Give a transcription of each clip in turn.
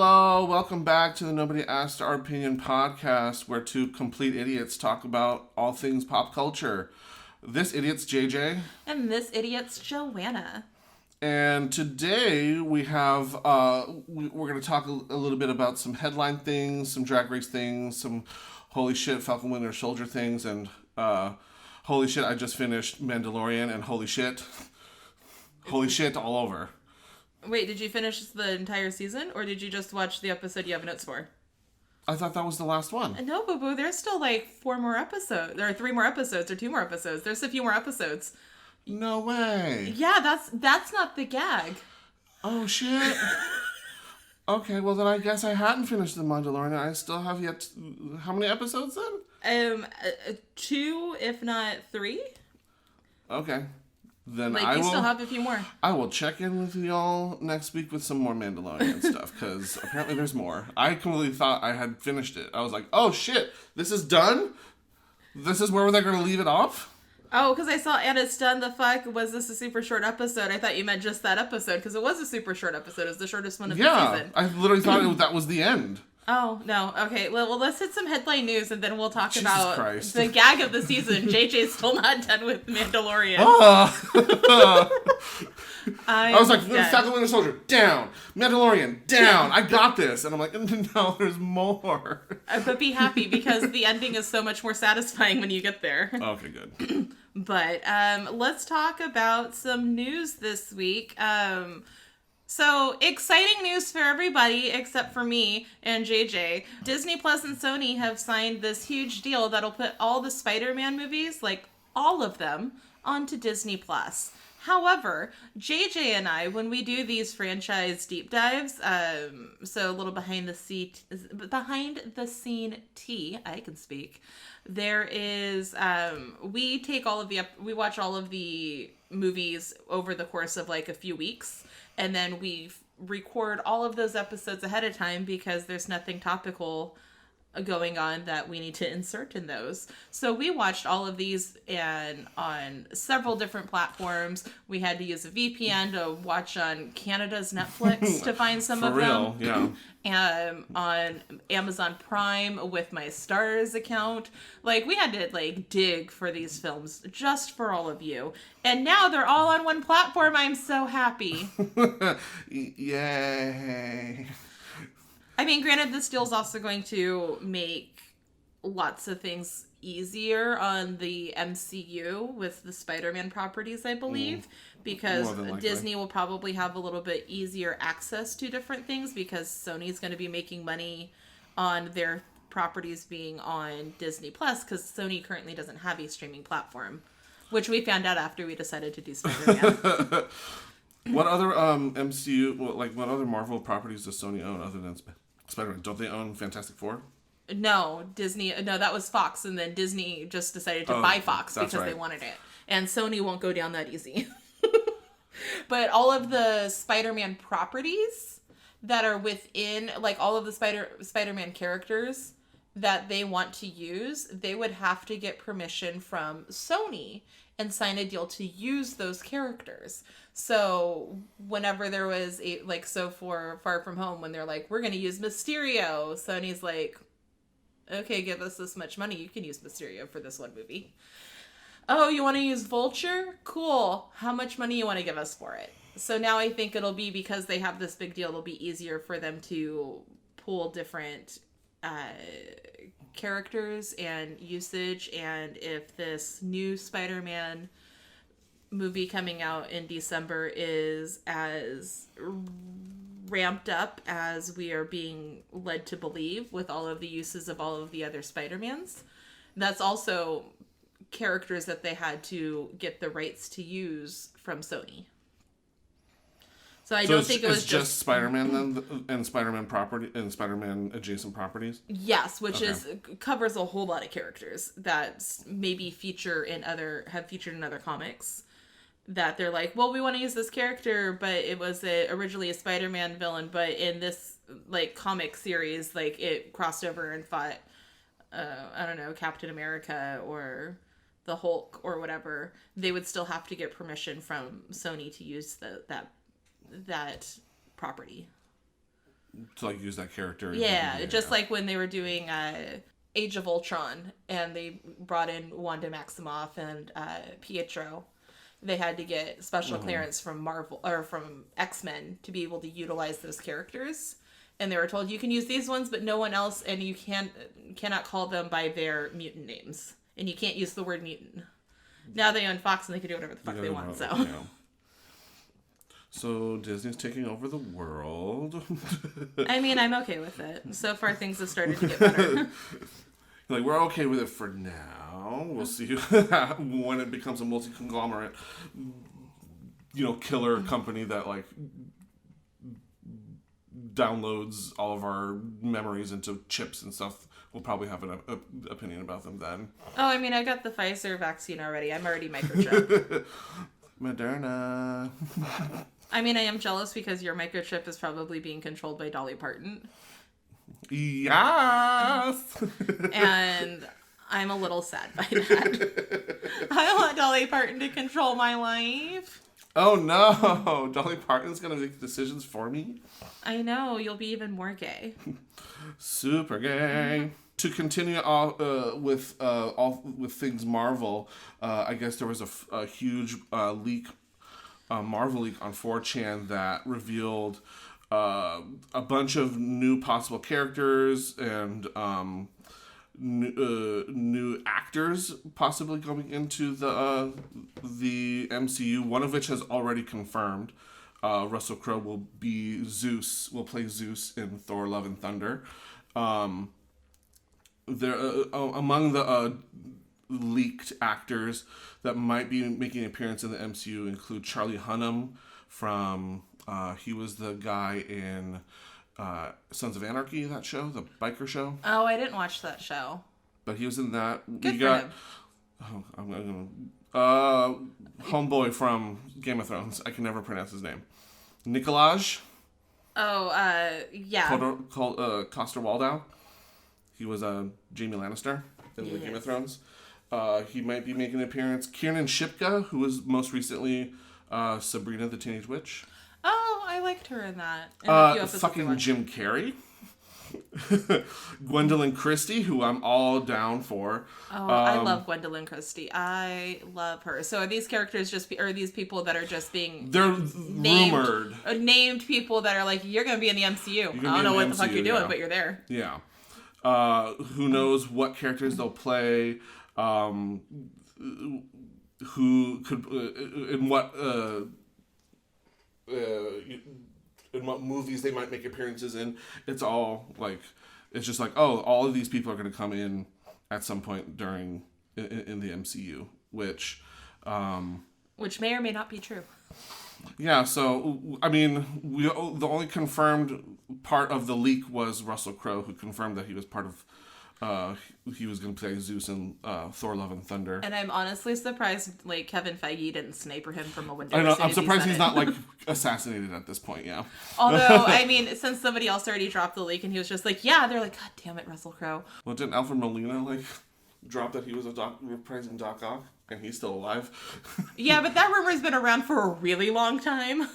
Hello, welcome back to the Nobody Asked Our Opinion podcast, where two complete idiots talk about all things pop culture. This idiot's JJ. And this idiot's Joanna. And today we have, we're going to talk a little bit about some headline things, some Drag Race things, some holy shit Falcon Winter Soldier things, and holy shit I just finished Mandalorian, and holy shit all over. Wait, did you finish the entire season, or did you just watch the episode you have notes for? I thought that was the last one. No, boo-boo, there's still like 4 more episodes. There are 3 more episodes, or 2 more episodes. There's a few more episodes. No way. Yeah, that's not the gag. Oh, shit. Okay, well then I guess I hadn't finished The Mandalorian. I still have yet... How many episodes then? 2, if not 3. Okay. Then like, you still have a few more. I will check in with y'all next week with some more Mandalorian stuff, because apparently there's more. I completely thought I had finished it. I was like, oh shit, this is done? This is where they're going to leave it off? Oh, because I saw Anna's done. The fuck? Was this a super short episode? I thought you meant just that episode, because it was a super short episode. It was the shortest one of the season. I literally thought that was the end. Oh, no. Okay, well, let's hit some headline news, and then we'll talk Jesus about Christ. the gag of the season. JJ's still not done with Mandalorian. I was like, Falcon Winter Soldier, down. Mandalorian, down. I got this. And I'm like, no, there's more. But be happy, because the ending is so much more satisfying when you get there. Okay, good. But let's talk about some news this week. So, exciting news for everybody except for me and JJ. Disney Plus and Sony have signed this huge deal that'll put all the Spider-Man movies, like all of them, onto Disney Plus. However, JJ and I, when we do these franchise deep dives, so a little behind the scene tea, I can speak. There is, we watch all of the movies over the course of like a few weeks. And then we record all of those episodes ahead of time, because there's nothing topical going on that we need to insert in those. So we watched all of these and on several different platforms. We had to use a VPN to watch on Canada's Netflix to find some of them. For real, yeah. On Amazon Prime with my Stars account. Like, we had to dig for these films just for all of you. And now they're all on one platform. I'm so happy. Yay. I mean, granted, this deal's also going to make lots of things easier on the MCU with the Spider-Man properties, I believe, because Disney will probably have a little bit easier access to different things, because Sony's going to be making money on their properties being on Disney Plus, because Sony currently doesn't have a streaming platform, which we found out after we decided to do Spider-Man. What other MCU, what other Marvel properties does Sony own other than Spider-Man? Don't they own Fantastic Four? No, that was Fox, and then Disney just decided to buy Fox because they wanted it. And Sony won't go down that easy. But all of the Spider-Man properties that are within, like all of the Spider-Man characters that they want to use, they would have to get permission from Sony and sign a deal to use those characters. So whenever there was for Far From Home, when they're like, we're going to use Mysterio, Sony's like, okay, give us this much money. You can use Mysterio for this one movie. Oh, you want to use Vulture? Cool. How much money you want to give us for it? So now I think it'll be, because they have this big deal, it'll be easier for them to pool different characters and usage. And if this new Spider-Man movie coming out in December is as ramped up as we are being led to believe with all of the uses of all of the other Spider-Mans, that's also characters that they had to get the rights to use from Sony. So I don't think it was just Spider-Man then, and Spider-Man property and Spider-Man adjacent properties. Yes, which covers a whole lot of characters that maybe have featured in other comics. That they're like, well, we want to use this character, but it was originally a Spider-Man villain, but in this comic series, it crossed over and fought, I don't know, Captain America or the Hulk or whatever. They would still have to get permission from Sony to use that property. to like use that character. Yeah, just like when they were doing Age of Ultron and they brought in Wanda Maximoff and Pietro. They had to get special clearance from Marvel or from X-Men to be able to utilize those characters. And they were told you can use these ones, but no one else, and you cannot call them by their mutant names, and you can't use the word mutant. Now they own Fox, and they can do whatever the fuck they want. So, yeah. So Disney's taking over the world. I mean, I'm okay with it. So far, things have started to get better. Like, we're okay with it for now. We'll see when it becomes a multi-conglomerate, killer company that like downloads all of our memories into chips and stuff. We'll probably have an opinion about them then. Oh, I mean, I got the Pfizer vaccine already. I'm already microchipped. Moderna. I mean, I am jealous because your microchip is probably being controlled by Dolly Parton. Yes! And I'm a little sad by that. I want Dolly Parton to control my life. Oh no! Dolly Parton's gonna make decisions for me? I know, you'll be even more gay. Super gay. To continue with things Marvel, I guess there was a huge leak, Marvel leak on 4chan that revealed a bunch of new possible characters and new actors possibly going into the MCU. One of which has already confirmed. Russell Crowe will play Zeus in Thor: Love and Thunder. There among the leaked actors that might be making an appearance in the MCU include Charlie Hunnam from he was the guy in Sons of Anarchy, that show, the biker show. Oh, I didn't watch that show. But he was in that. Good for him. Oh, I'm gonna homeboy from Game of Thrones. I can never pronounce his name. Nikolaj. Oh, yeah. Coster Waldau. He was Jaime Lannister in the Game of Thrones. He might be making an appearance. Kiernan Shipka, who was most recently Sabrina the Teenage Witch. Oh, I liked her in that. Fucking Jim Carrey. Gwendolyn Christie, who I'm all down for. Oh, I love Gwendolyn Christie. I love her. So are these characters are these people that are just being... They're rumored. Named people that are like, you're going to be in the MCU. I don't know what the fuck you're doing, but you're there. Yeah. Who knows what characters they'll play, who could, in what movies they might make appearances in. It's all like, it's just like, oh, all of these people are going to come in at some point in the MCU, which may or may not be true. Yeah, so, I mean, the only confirmed part of the leak was Russell Crowe, who confirmed that he was part of, he was going to play Zeus in Thor: Love and Thunder. And I'm honestly surprised, like, Kevin Feige didn't sniper him from a window. I know, I'm surprised he's not, like, assassinated at this point, yeah. Although, I mean, since somebody else already dropped the leak and he was just like, yeah, they're like, God damn it, Russell Crowe. Well, didn't Alfred Molina, like, drop that he was reprising Doc Ock? And he's still alive. Yeah, but that rumor's been around for a really long time.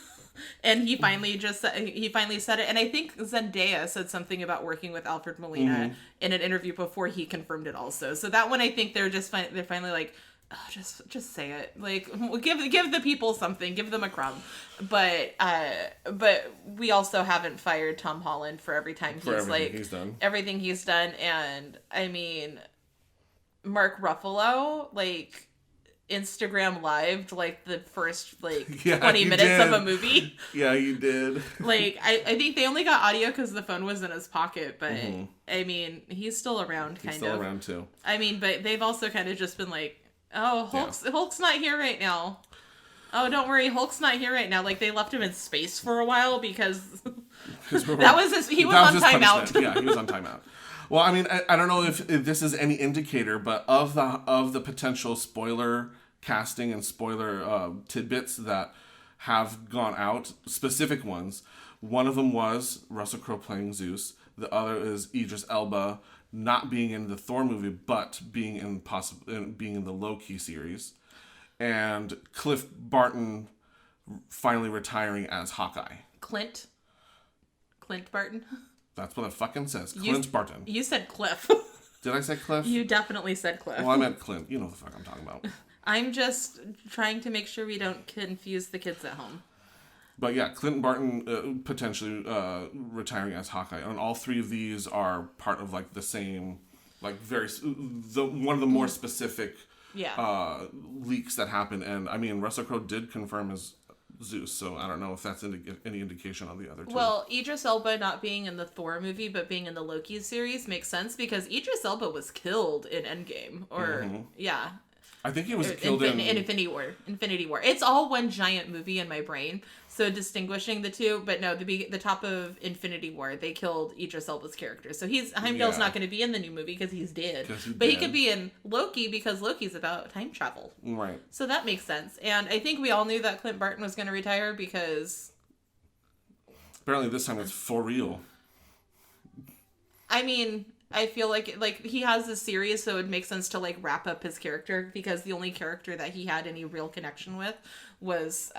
And he finally said it. And I think Zendaya said something about working with Alfred Molina in an interview before he confirmed it also. So that one, I think they're finally like, oh, just say it. Like, give the people something, give them a crumb. But we also haven't fired Tom Holland for everything he's done. Everything he's done. And I mean, Mark Ruffalo, like, Instagram lived like the first 20 minutes of a movie. Yeah, you did. Like, I think they only got audio because the phone was in his pocket, but I mean, he's still around, He's still around too. I mean, but they've also kind of just been like, oh, Hulk's not here right now. Oh, don't worry, Hulk's not here right now. Like, they left him in space for a while because he was on timeout. Yeah, he was on timeout. Well, I mean, I don't know if this is any indicator, but of the potential spoiler casting and spoiler tidbits that have gone out, specific ones, one of them was Russell Crowe playing Zeus. The other is Idris Elba not being in the Thor movie, but being in the Loki series, and Cliff Barton finally retiring as Hawkeye. Clint Clint Barton. That's what it fucking says. Clint Barton. You said Cliff. Did I say Cliff? You definitely said Cliff. Well, I meant Clint. You know what the fuck I'm talking about. I'm just trying to make sure we don't confuse the kids at home. But yeah, Clint Barton potentially retiring as Hawkeye. And all three of these are part of like the same, like one of the more specific leaks that happened. And I mean, Russell Crowe did confirm as Zeus, so I don't know if that's any indication on the other two. Well, Idris Elba not being in the Thor movie but being in the Loki series makes sense because Idris Elba was killed in Endgame. Or, yeah. I think he was killed in Infinity War. It's all one giant movie in my brain, so distinguishing the two. But no, the top of Infinity War, they killed Idris Elba's character. So Heimdall's not going to be in the new movie because he's dead. He could be in Loki because Loki's about time travel. Right. So that makes sense. And I think we all knew that Clint Barton was going to retire because... Apparently this time it's for real. I mean... I feel like he has this series, so it makes sense to like wrap up his character because the only character that he had any real connection with was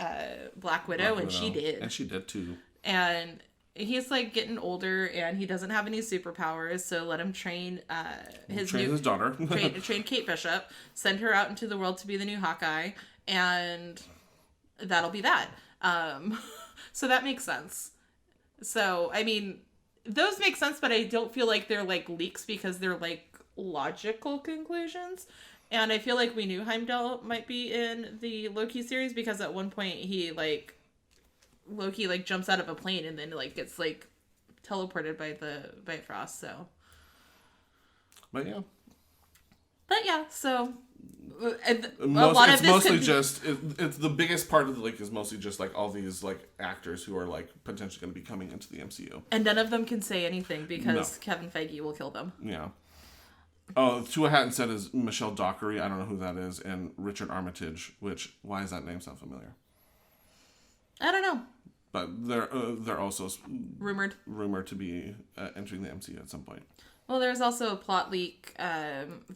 Black Widow, and she did. And she did too. And he's like getting older, and he doesn't have any superpowers, so let him train his daughter, train Kate Bishop, send her out into the world to be the new Hawkeye, and that'll be that. So that makes sense. So I mean. Those make sense, but I don't feel like they're, like, leaks because they're, like, logical conclusions. And I feel like we knew Heimdall might be in the Loki series because at one point Loki, like, jumps out of a plane and then, like, gets, like, teleported by Frost, so. But yeah, so... it's the biggest part of the leak is mostly just like all these like actors who are like potentially going to be coming into the MCU, and none of them can say anything because Kevin Feige will kill them. Yeah. Oh, To a Hat and Said is Michelle Dockery. I don't know who that is, and Richard Armitage. Why does that name sound familiar? I don't know. But they're also rumored to be entering the MCU at some point. Well, there's also a plot leak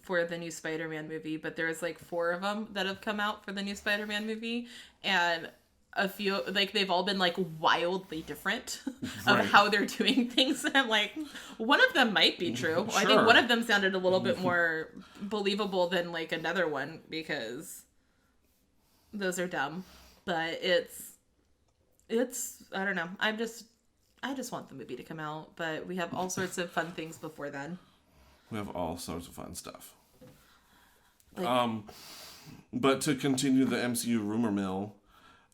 for the new Spider-Man movie, but there's like 4 of them that have come out for the new Spider-Man movie, and a few, like, they've all been like wildly different of how they're doing things. And I'm like, one of them might be true. Sure. I think one of them sounded a little bit more believable than like another one because those are dumb. But it's I don't know. I just want the movie to come out, but we have all sorts of fun things before then. We have all sorts of fun stuff. But to continue the MCU rumor mill,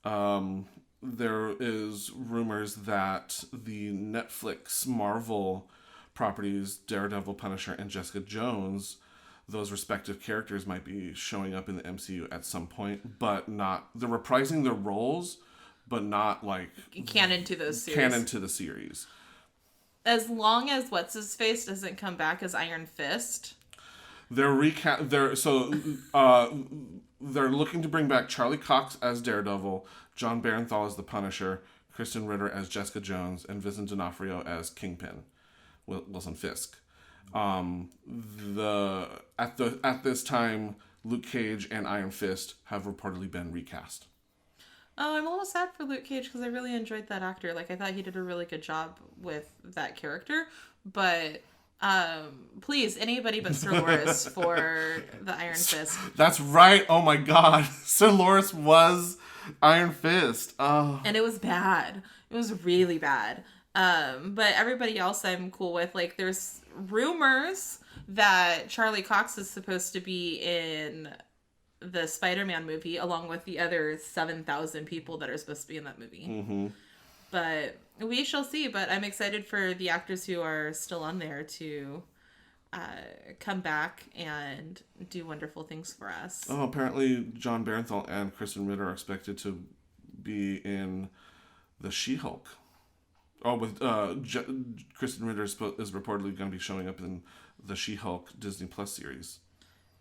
there is rumors that the Netflix Marvel properties, Daredevil, Punisher, and Jessica Jones, those respective characters might be showing up in the MCU at some point, but not... They're reprising their roles... but not like canon to the series. As long as what's-his-face doesn't come back as Iron Fist. They're looking to bring back Charlie Cox as Daredevil, John Bernthal as the Punisher, Kristen Ritter as Jessica Jones, and Vincent D'Onofrio as Kingpin, Wilson Fisk. At this time, Luke Cage and Iron Fist have reportedly been recast. Oh, I'm a little sad for Luke Cage because I really enjoyed that actor. Like, I thought he did a really good job with that character. But, please, anybody but Sir Loris for the Iron Fist. That's right. Oh my God. Sir Loris was Iron Fist. Oh. And it was bad. It was really bad. But everybody else I'm cool with. Like, there's rumors that Charlie Cox is supposed to be in the Spider-Man movie along with the other 7,000 people that are supposed to be in that movie. Mm-hmm. But we shall see. But I'm excited for the actors who are still on there to come back and do wonderful things for us. Oh, apparently John Bernthal and Kristen Ritter are expected to be in the She-Hulk. Oh, with Kristen Ritter is reportedly going to be showing up in the She-Hulk Disney Plus series.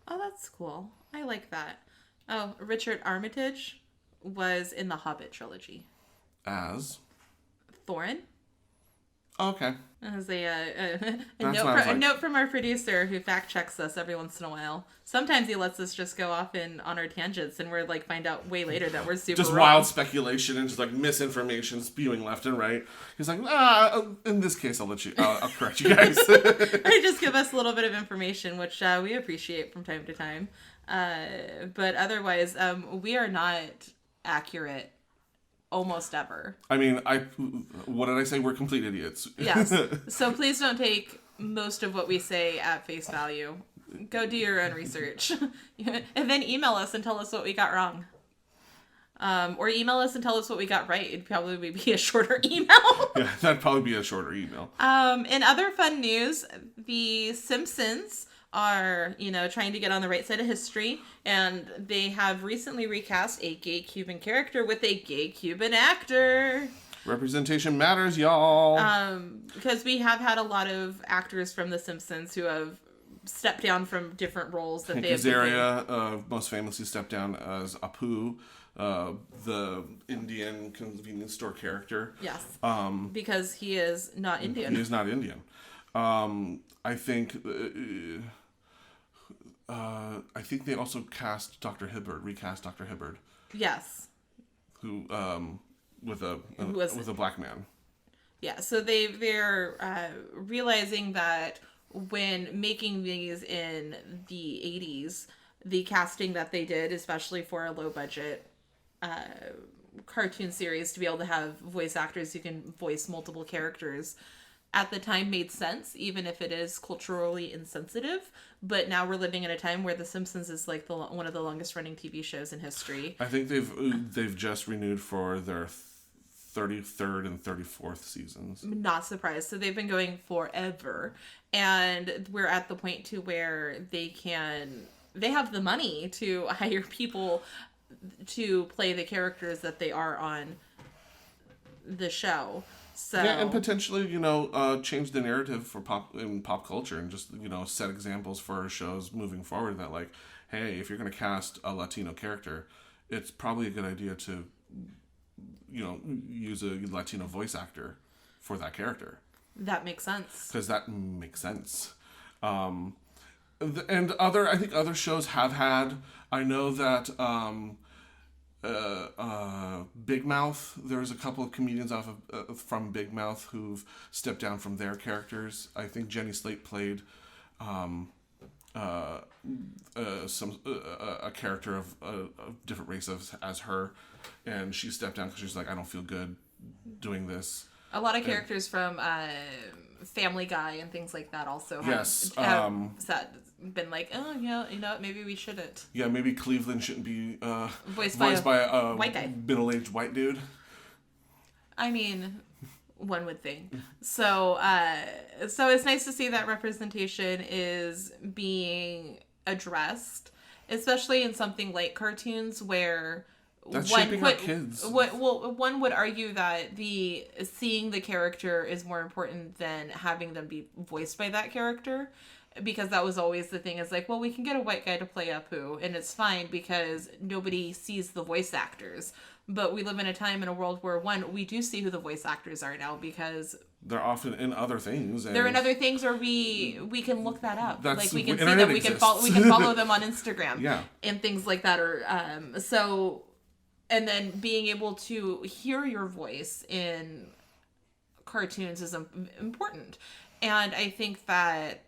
Oh, that's cool. I like that. Oh, Richard Armitage was in the Hobbit trilogy. As? Thorin? Okay. As a That's note from our producer who fact checks us every once in a while. Sometimes he lets us just go off on our tangents, and we're like find out way later that we're super just wrong. Wild speculation and just like misinformation spewing left and right. He's like, in this case, I'll correct you guys. Or just give us a little bit of information, which we appreciate from time to time. But otherwise, we are not accurate. Almost ever. I mean, what did I say? We're complete idiots. Yes. So please don't take most of what we say at face value. Go do your own research. And then email us and tell us what we got wrong. Or email us and tell us what we got right. It'd probably be a shorter email. Yeah, that'd probably be a shorter email. In other fun news, The Simpsons are, trying to get on the right side of history, and they have recently recast a gay Cuban character with a gay Cuban actor. Representation matters, y'all. Because we have had a lot of actors from The Simpsons who have stepped down from different roles that they have Azaria, most famously stepped down as Apu, the Indian convenience store character. Yes. Because he is not Indian. He is not Indian. I think they also cast Dr. Hibbert, recast Dr. Hibbert. Yes. Who with a black man. Yeah, so they're realizing that when making these in the 80s, the casting that they did, especially for a low budget cartoon series, to be able to have voice actors who can voice multiple characters at the time made sense, even if it is culturally insensitive. But now we're living in a time where The Simpsons is like one of the longest running TV shows in history. I think they've just renewed for their 33rd and 34th seasons. Not surprised. So they've been going forever, and we're at the point to where they have the money to hire people to play the characters that they are on the show. So yeah, and potentially, change the narrative for pop culture, and just, set examples for shows moving forward that, like, hey, if you're going to cast a Latino character, it's probably a good idea to, use a Latino voice actor for that character. That makes sense. Because that makes sense. And I think other shows have had, I know that, Big Mouth, there's a couple of comedians from Big Mouth who've stepped down from their characters. I think Jenny Slate played a character of a different race as her, and she stepped down because she's like, I don't feel good doing this. A lot of characters from Family Guy and things like that also have been like, oh, maybe we shouldn't. Yeah, maybe Cleveland shouldn't be voiced by a white guy, middle-aged white dude. I mean, one would think. So it's nice to see that representation is being addressed, especially in something like cartoons where that's shaping our kids. One would argue that seeing the character is more important than having them be voiced by that character. Because that was always the thing. It's like, well, we can get a white guy to play Apu, and it's fine because nobody sees the voice actors. But we live in a time in a world where, one, we do see who the voice actors are now because they're often in other things. They're in other things, or we can look that up. Like we can see them. We can follow them on Instagram. Yeah. And things like that. Or so, and then being able to hear your voice in cartoons is important. And I think that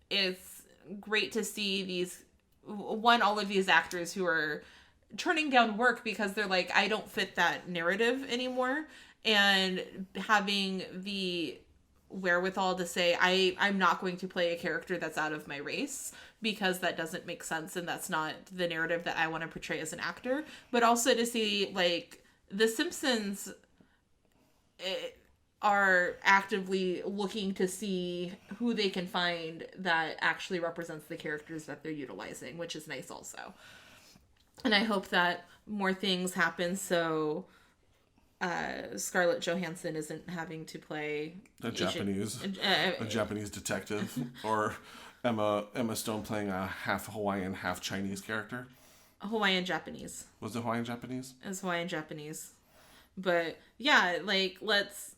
it's great to see all of these actors who are turning down work because they're like, I don't fit that narrative anymore, and having the wherewithal to say, I'm not going to play a character that's out of my race because that doesn't make sense and that's not the narrative that I want to portray as an actor. But also to see, like, The Simpsons are actively looking to see who they can find that actually represents the characters that they're utilizing, which is nice also. And I hope that more things happen so Scarlett Johansson isn't having to play a Japanese detective, or Emma Stone playing a half Hawaiian, half Chinese character. Hawaiian Japanese. Was it Hawaiian Japanese? It was Hawaiian Japanese. But yeah, like, let's...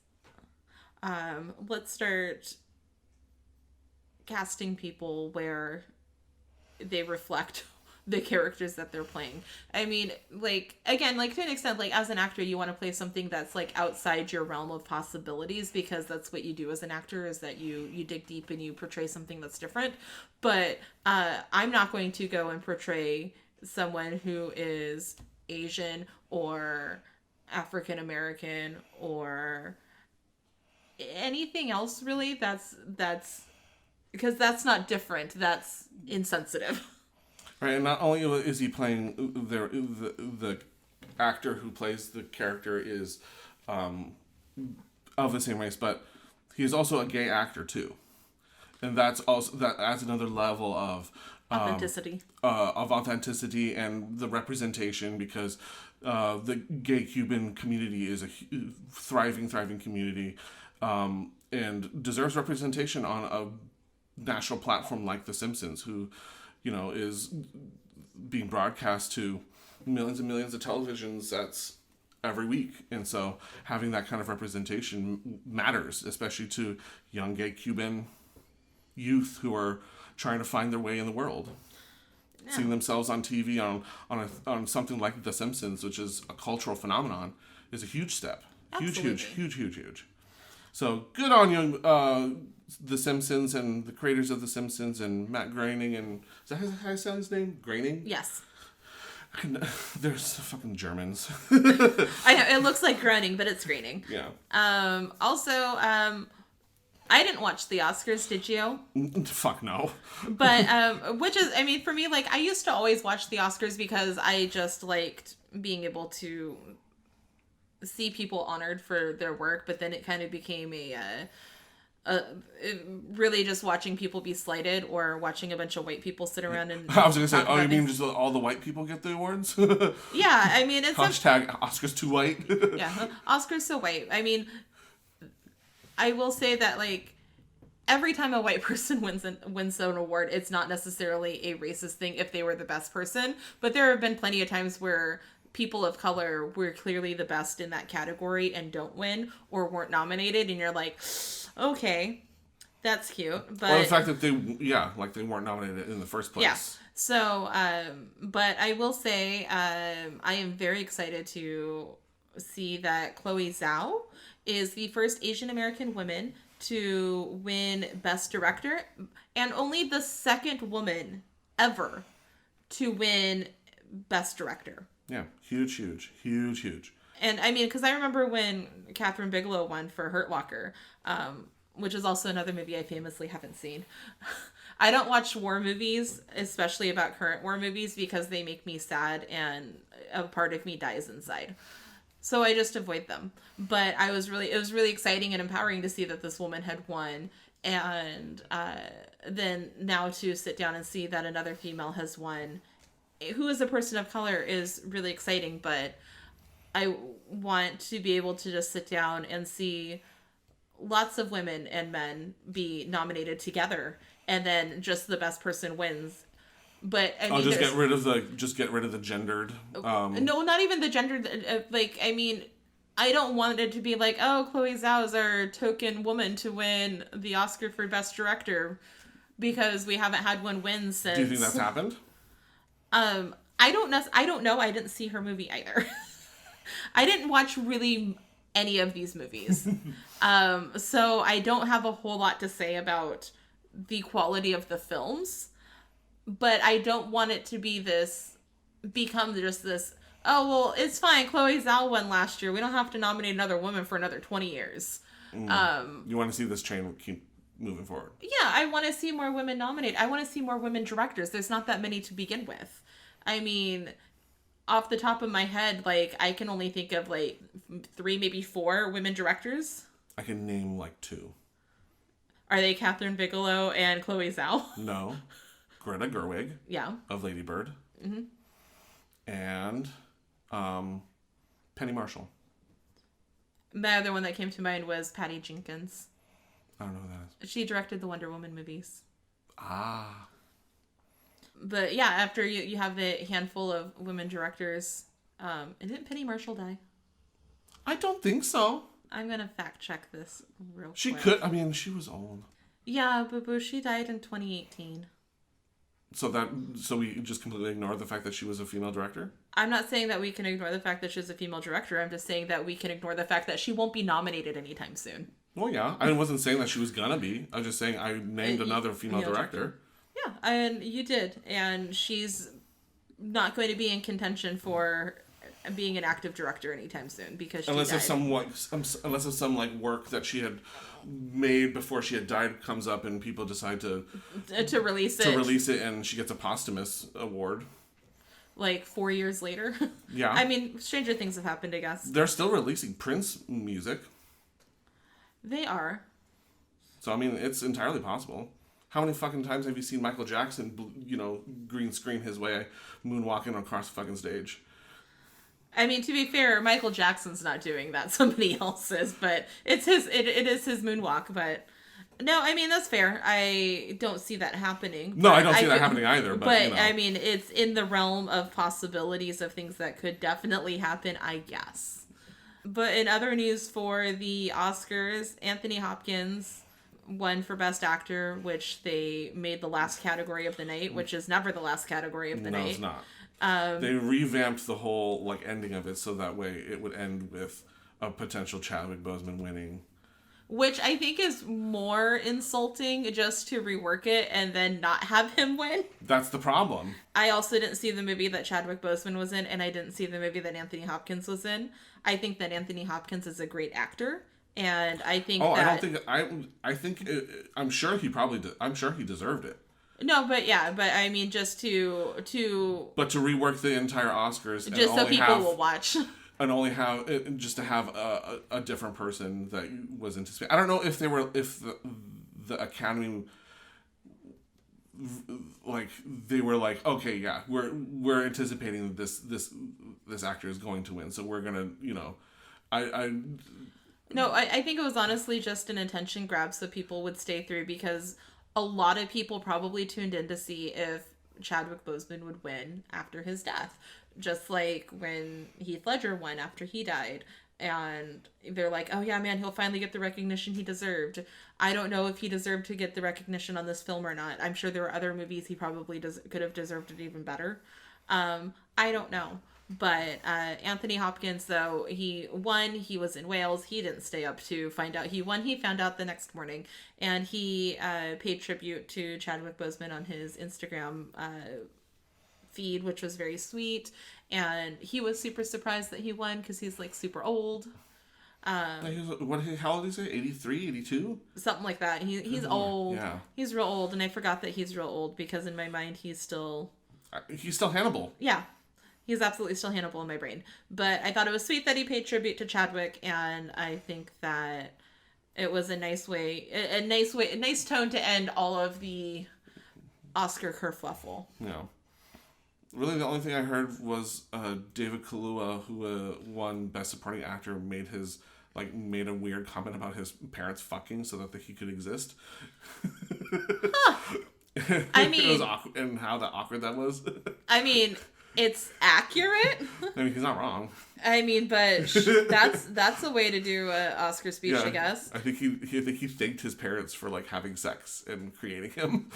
let's start casting people where they reflect the characters that they're playing. I mean, like, again, like, to an extent, like, as an actor, you want to play something that's, like, outside your realm of possibilities, because that's what you do as an actor, is that you dig deep and you portray something that's different. But I'm not going to go and portray someone who is Asian or African American or anything else, really. That's because that's not different. That's insensitive. Right, and not only is he playing the actor who plays the character is of the same race, but he is also a gay actor too, and that adds another level of authenticity and the representation, because the gay Cuban community is a thriving community, and deserves representation on a national platform like The Simpsons, who, you know, is being broadcast to millions and millions of television sets every week. And so having that kind of representation matters, especially to young gay Cuban youth who are trying to find their way in the world. Yeah. Seeing themselves on TV on something like The Simpsons, which is a cultural phenomenon, is a huge step. Absolutely. Huge. So good on you, The Simpsons and the creators of The Simpsons and Matt Groening, and is that how I say his name? Groening? Yes. There's fucking Germans. I know, it looks like Groening, but it's Groening. Yeah. Also, I didn't watch the Oscars, did you? Fuck no. But, which is, I mean, for me, like, I used to always watch the Oscars because I just liked being able to see people honored for their work, but then it kind of became really just watching people be slighted, or watching a bunch of white people sit around and I was gonna say, oh, you mean just all the white people get the awards? Yeah, I mean, it's hashtag Oscars too white. Yeah, Oscars so white. I mean, I will say that, like, every time a white person wins an award, it's not necessarily a racist thing if they were the best person, but there have been plenty of times where people of color were clearly the best in that category and don't win or weren't nominated, and you're like, okay, that's cute. But or the fact that they weren't nominated in the first place. Yeah. So, but I will say, I am very excited to see that Chloe Zhao is the first Asian American woman to win Best Director, and only the second woman ever to win Best Director. Yeah, huge. And I mean, because I remember when Catherine Bigelow won for Hurt Locker, which is also another movie I famously haven't seen. I don't watch war movies, especially about current war movies, because they make me sad and a part of me dies inside. So I just avoid them. But it was really exciting and empowering to see that this woman had won. And then now to sit down and see that another female has won, who is a person of color, is really exciting. But I want to be able to just sit down and see lots of women and men be nominated together, and then just the best person wins. But I mean, just get rid of the gendered. No, not even the gendered. Like, I mean, I don't want it to be like, oh, Chloe Zhao is our token woman to win the Oscar for Best Director, because we haven't had one win since. Do you think that's happened? I don't know. I didn't see her movie either. I didn't watch really any of these movies. So I don't have a whole lot to say about the quality of the films, but I don't want it to become just this, oh, well, it's fine, Chloe Zhao won last year, we don't have to nominate another woman for another 20 years. You want to see this train keep moving forward. Yeah, I want to see more women nominated. I want to see more women directors. There's not that many to begin with. I mean, off the top of my head, like, I can only think of, like, 3, maybe 4 women directors. I can name, like, 2. Are they Catherine Bigelow and Chloe Zhao? No. Greta Gerwig. Yeah. Of Lady Bird. Mm-hmm. And Penny Marshall. The other one that came to mind was Patty Jenkins. I don't know who that is. She directed the Wonder Woman movies. Ah. But yeah, after you have the handful of women directors, didn't Penny Marshall die? I don't think so. I'm gonna fact check this real quick. She could. I mean, she was old. Yeah, Boo, she died in 2018. So we just completely ignore the fact that she was a female director? I'm not saying that we can ignore the fact that she's a female director. I'm just saying that we can ignore the fact that she won't be nominated anytime soon. Well, yeah. I wasn't saying that she was gonna be. I was just saying I named another female director. Yeah, and you did. And she's not going to be in contention for being an active director anytime soon because she unless died. If some like work that she had made before she had died comes up and people decide to release it and she gets a posthumous award like 4 years later. Yeah. I mean, stranger things have happened, I guess. They're still releasing Prince music. They are. So I mean, it's entirely possible. How many fucking times have you seen Michael Jackson, green screen his way moonwalking across the fucking stage? I mean, to be fair, Michael Jackson's not doing that. Somebody else is, but it is his moonwalk. But no, I mean, that's fair. I don't see that happening. No, I don't see that happening either. But I mean, it's in the realm of possibilities of things that could definitely happen, I guess. But in other news for the Oscars, Anthony Hopkins won for Best Actor, which they made the last category of the night, which is never the last category of the night. No, it's not. They revamped the whole ending of it so that way it would end with a potential Chadwick Boseman winning. Which I think is more insulting just to rework it and then not have him win. That's the problem. I also didn't see the movie that Chadwick Boseman was in, and I didn't see the movie that Anthony Hopkins was in. I think that Anthony Hopkins is a great actor, and I think I'm sure he probably did. I'm sure he deserved it. No, but I mean, just to rework the entire Oscars, just so people will watch, and only have just to have a different person that was anticipated. I don't know if the Academy they were like, okay, yeah, we're anticipating this actor is going to win, so we're gonna No, I think it was honestly just an attention grab so people would stay through because a lot of people probably tuned in to see if Chadwick Boseman would win after his death. Just like when Heath Ledger won after he died. And they're like, oh yeah, man, he'll finally get the recognition he deserved. I don't know if he deserved to get the recognition on this film or not. I'm sure there were other movies he probably could have deserved it even better. I don't know. But Anthony Hopkins, though, he won. He was in Wales. He didn't stay up to find out he won. He found out the next morning. And he paid tribute to Chadwick Boseman on his Instagram feed, which was very sweet. And he was super surprised that he won because he's, super old. How old is he? 83, 82? Something like that. He's old. Yeah. He's real old. And I forgot that he's real old because in my mind he's still... He's still Hannibal. Yeah. He's absolutely still Hannibal in my brain. But I thought it was sweet that he paid tribute to Chadwick, and I think that it was a nice tone to end all of the Oscar kerfuffle. Yeah. Really, the only thing I heard was David Kaluuya, who won Best Supporting Actor, made a weird comment about his parents fucking so that he could exist. Huh. I mean, it was awkward, and how awkward that was. I mean, it's accurate. I mean, he's not wrong. I mean, but that's a way to do an Oscar speech, yeah, I guess. I think he thanked his parents for having sex and creating him.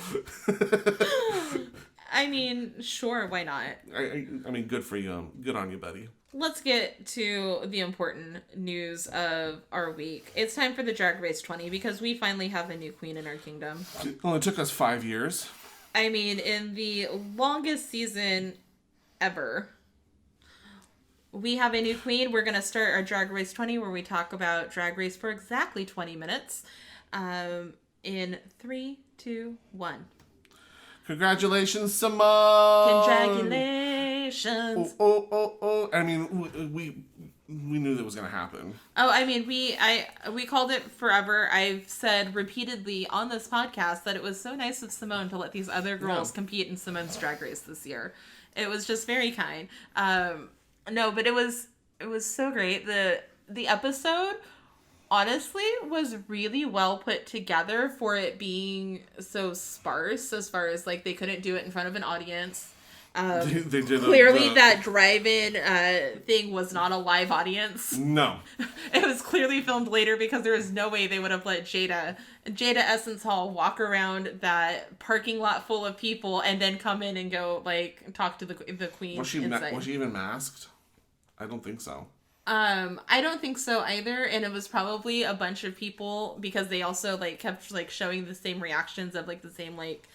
I mean, sure, why not? I mean, good for you. Good on you, buddy. Let's get to the important news of our week. It's time for the Drag Race 20 because we finally have a new queen in our kingdom. Well, it took us 5 years. I mean, in the longest season ever, we have a new queen. We're going to start our Drag Race 20 where we talk about Drag Race for exactly 20 minutes. In 3, 2, 1. Congratulations, Simone! Congratulations! Oh. I mean, we knew that was going to happen. Oh, I mean, we called it forever. I've said repeatedly on this podcast that it was so nice of Simone to let these other girls compete in Simone's Drag Race this year. It was just very kind. No, but it was so great. The episode, honestly, was really well put together for it being so sparse as far as they couldn't do it in front of an audience. They did clearly that drive-in thing was not a live audience. No. It was clearly filmed later because there was no way they would have let Jada Essence Hall walk around that parking lot full of people and then come in and go like talk to the queen. Was she even masked? I don't think so. I don't think so either, and it was probably a bunch of people because they also like kept like showing the same reactions of like the same like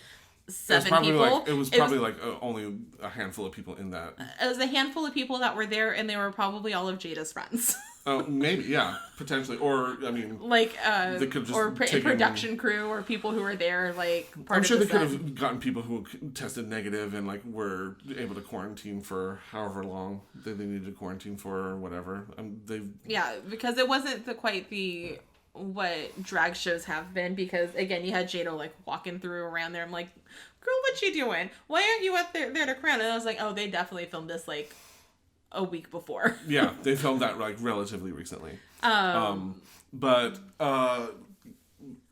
7 people. It was probably only a handful of people in that. It was a handful of people that were there, and they were probably all of Jada's friends. Oh, maybe, yeah, potentially, or I mean, like they could just or production crew or people who were there, like part I'm sure of the they could have gotten people who tested negative and like were able to quarantine for however long they needed to quarantine for or whatever. Because it wasn't quite what drag shows have been, because again you had Jada like walking through around there. I'm like, girl, what you doing? Why aren't you up there to crown? And I was like, oh, they definitely filmed this like a week before. Yeah, they filmed that like relatively recently. But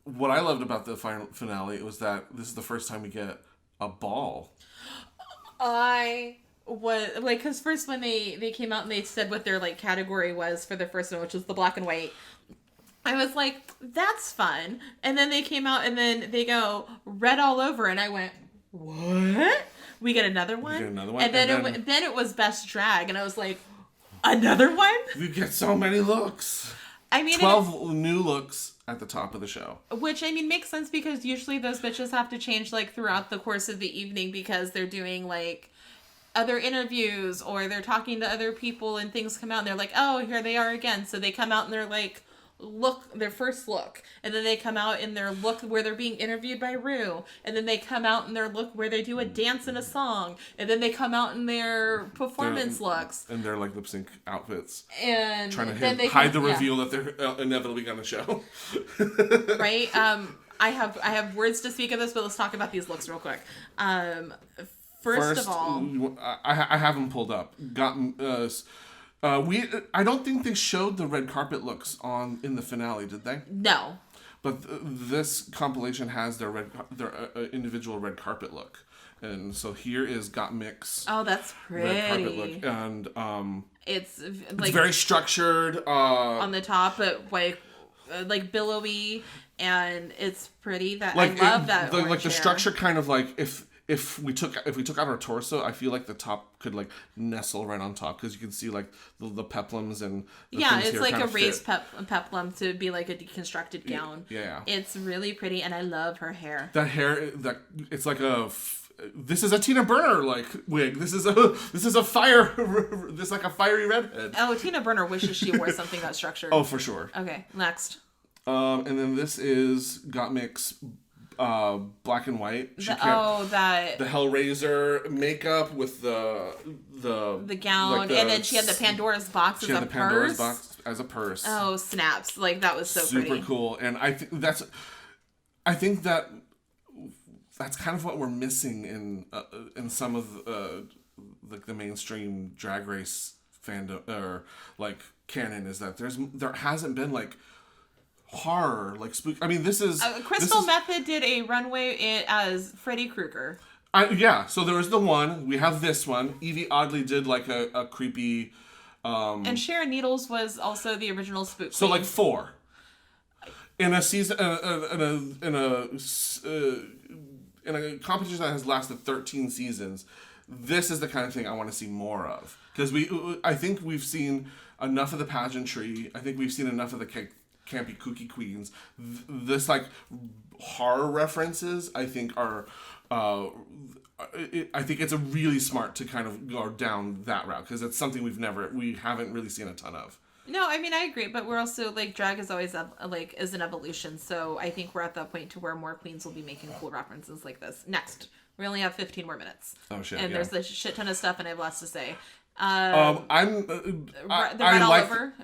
what I loved about the final finale was that this is the first time we get a ball. I was like, because first when they came out and they said what their like category was for the first one, which was the black and white, I was like, that's fun. And then they came out and then they go red all over, and I went, what? We get another one? And then it was best drag, and I was like, another one? We get so many looks. I mean, 12 new looks at the top of the show. Which, I mean, makes sense because usually those bitches have to change like throughout the course of the evening because they're doing like other interviews or they're talking to other people and things come out and they're like, oh, here they are again. So they come out and they're like, their first look, and then they come out in their look where they're being interviewed by Rue, and then they come out in their look where they do a dance and a song, and then they come out in their performance looks and their like lip sync outfits, and trying to hide the reveal that they're inevitably gonna show. Right. I have words to speak of this, but let's talk about these looks real quick. First of all, I have them pulled up. I don't think they showed the red carpet looks in the finale, did they? No. But this compilation has their individual red carpet look, and so here is Gottmik's. Oh, that's pretty. Red carpet look, and it's very structured on the top, but like billowy, and it's pretty. I love that. The structure kind of like if we took out our torso, I feel like the top could like nestle right on top because you can see like the peplums and it's like a raised peplum to be like a deconstructed gown. Yeah, it's really pretty, and I love her hair. That hair, it's like this is a Tina Burner like wig. This is a fiery redhead. Oh, Tina Burner wishes she wore something that structured. Oh, for sure. Okay, next. And then this is Gottmik's black and white. The Hellraiser makeup with the gown, like and then she had the Pandora's box as a purse. Box as a purse. Oh, snaps! Like that was so super pretty. Cool, and I think that's kind of what we're missing in some of like the mainstream Drag Race fandom or like canon is that there hasn't been like horror, like spook. I mean, this is Crystal Method did a runway as Freddy Krueger. So there was the one. We have this one. Evie Oddly did like a creepy. And Sharon Needles was also the original spook. So like 4 in a season in a competition that has lasted 13 seasons. This is the kind of thing I want to see more of because I think we've seen enough of the pageantry. I think we've seen enough of the campy kooky queens. This like horror references I think are I think it's a really smart to kind of go down that route because it's something we haven't really seen a ton of. No, I mean I agree, but we're also like drag is always is an evolution, so I think we're at that point to where more queens will be making cool references like this. Next, we only have 15 more minutes. Oh shit! And there's a shit ton of stuff, and I have lots to say. The red all over.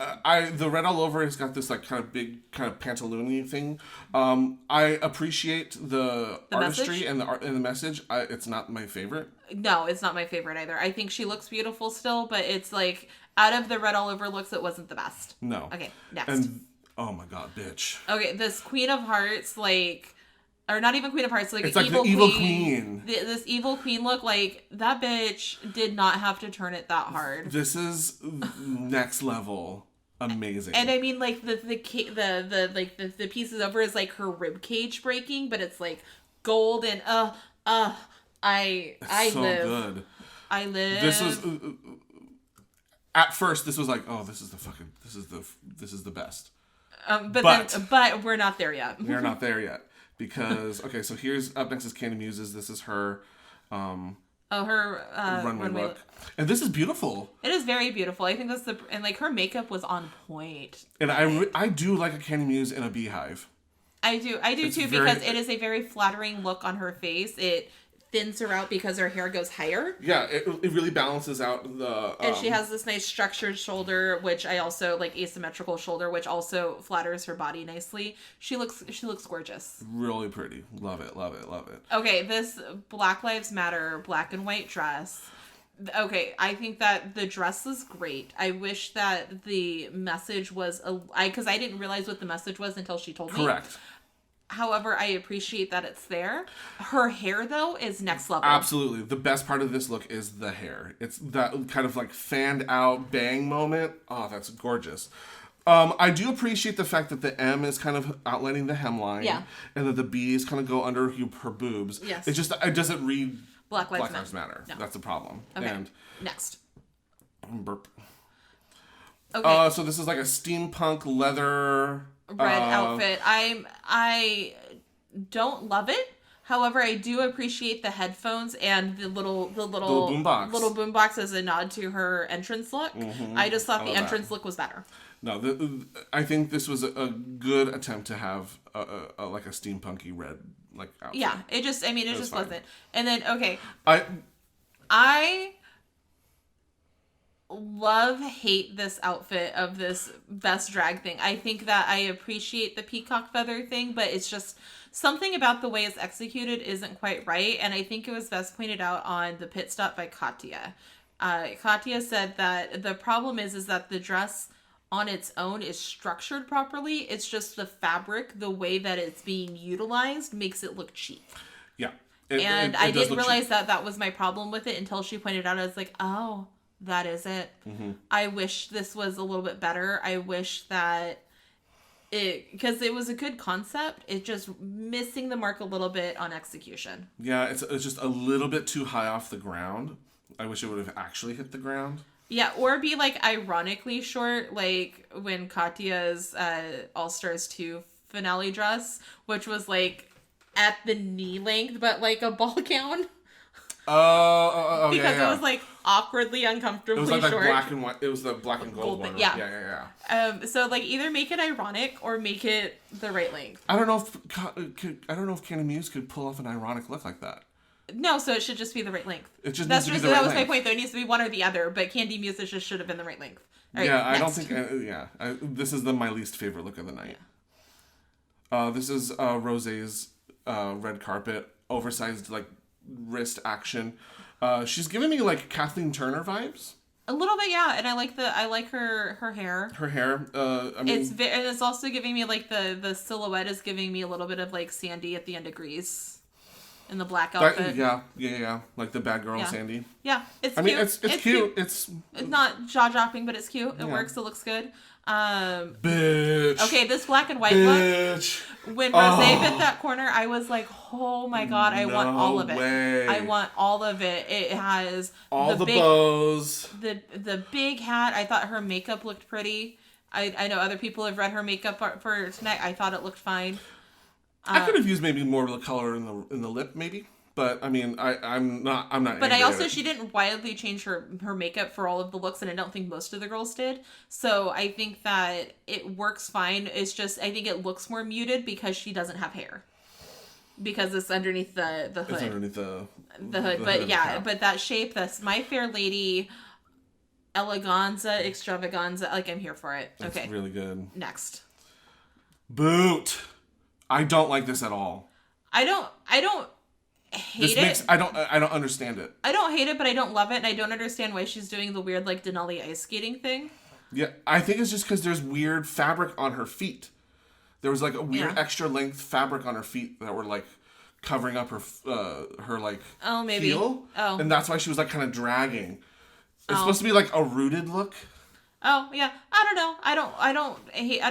The red all over has got this like kind of big kind of pantaloony thing. I appreciate the artistry and the message. It's not my favorite. No, it's not my favorite either. I think she looks beautiful still, but it's like out of the red all over looks, it wasn't the best. No. Okay, next. And oh my god, bitch. Okay, this Queen of Hearts like or not even Queen of Hearts, like it's an like evil the evil queen. This evil queen look, like that bitch did not have to turn it that hard. This is next level amazing. And I mean, like the pieces over is like her rib cage breaking, but it's like gold and I so live. Good. I live. This was at first. This was like, oh, this is the best. But we're not there yet. We're not there yet because okay. So here's up next is Candy Muses. This is her. Her runway look, and this is beautiful. It is very beautiful. I think that's and like her makeup was on point. And I do like a Candy Muse in a beehive. I do too, because it is a very flattering look on her face. It thins her out because her hair goes higher. Yeah, it really balances out the... and she has this nice structured shoulder, which I also like, asymmetrical shoulder, which also flatters her body nicely. She looks gorgeous. Really pretty. Love it, love it, love it. Okay, this Black Lives Matter black and white dress. Okay, I think that the dress is great. I wish that the message was... because I didn't realize what the message was until she told me. Correct. However, I appreciate that it's there. Her hair, though, is next level. Absolutely. The best part of this look is the hair. It's that kind of like fanned out bang moment. Oh, that's gorgeous. I do appreciate the fact that the M is kind of outlining the hemline. Yeah. And that the B's kind of go under her boobs. Yes. It just read Black Lives Matter. No. That's the problem. Okay. And next. Burp. Okay. So this is like a steampunk leather... red outfit. I don't love it. However, I do appreciate the headphones and the little boombox as a nod to her entrance look. Mm-hmm. I just thought the entrance look was better. No, I think this was a good attempt to have like a steampunky red like outfit. Yeah, it just wasn't. And then okay, I hate this outfit of this best drag thing. I think that I appreciate the peacock feather thing, but it's just something about the way it's executed isn't quite right. And I think it was best pointed out on the pit stop by Katya. Katya said that the problem is that the dress on its own is structured properly. It's just the fabric, the way that it's being utilized makes it look cheap. Yeah. I didn't realize that was my problem with it until she pointed out. I was like, oh, that is it. Mm-hmm. I wish this was a little bit better. I wish that because it was a good concept. It just missing the mark a little bit on execution. Yeah, it's just a little bit too high off the ground. I wish it would have actually hit the ground. Yeah, or be like ironically short, like when Katya's All Stars 2 finale dress, which was like at the knee length, but like a ball gown. Because yeah. It was like awkwardly uncomfortably short. It was like short. black and white. It was the black and gold one. Yeah. So like either make it ironic or make it the right length. I don't know if Candy Muse could pull off an ironic look like that. No, so it should just be the right length. It just needs to be the right length. That was my point, though. It needs to be one or the other, but Candy Muse just should have been the right length. Right, yeah, next. I don't think... this is my least favorite look of the night. Yeah. This is Rosé's red carpet, oversized, like, wrist action. She's giving me, like, Kathleen Turner vibes. A little bit, yeah, and I like her hair. Her hair, I mean... It's also giving me, like, the silhouette is giving me a little bit of, like, Sandy at the end of Grease. In the black outfit. Yeah. Like the bad girl Sandy. Yeah, it's cute. I mean, it's cute. It's not jaw-dropping, but it's cute. It works. It looks good. Bitch. Okay, this black and white look. When Rosé bit that corner, I was like, oh my god, I want all of it. Way. I want all of it. It has all the bows. The big hat. I thought her makeup looked pretty. I know other people have read her makeup for tonight. I thought it looked fine. I could have used maybe more of the color in the lip, maybe. But I mean, I'm not. But she didn't wildly change her makeup for all of the looks, and I don't think most of the girls did. So I think that it works fine. It's just I think it looks more muted because she doesn't have hair. Because it's underneath the hood. It's underneath the hood. But yeah, but that shape, that's My Fair Lady, eleganza, extravaganza. Like I'm here for it. That's okay, really good. Next, boot. I don't like this at all. I don't hate it. I don't understand it. I don't hate it, but I don't love it, and I don't understand why she's doing the weird like Denali ice skating thing. Yeah, I think it's just because there's weird fabric on her feet. There was like a weird extra length fabric on her feet that were like covering up her like heel. Oh. And that's why she was like kind of dragging. It's supposed to be like a rooted look. Oh yeah, I don't know. I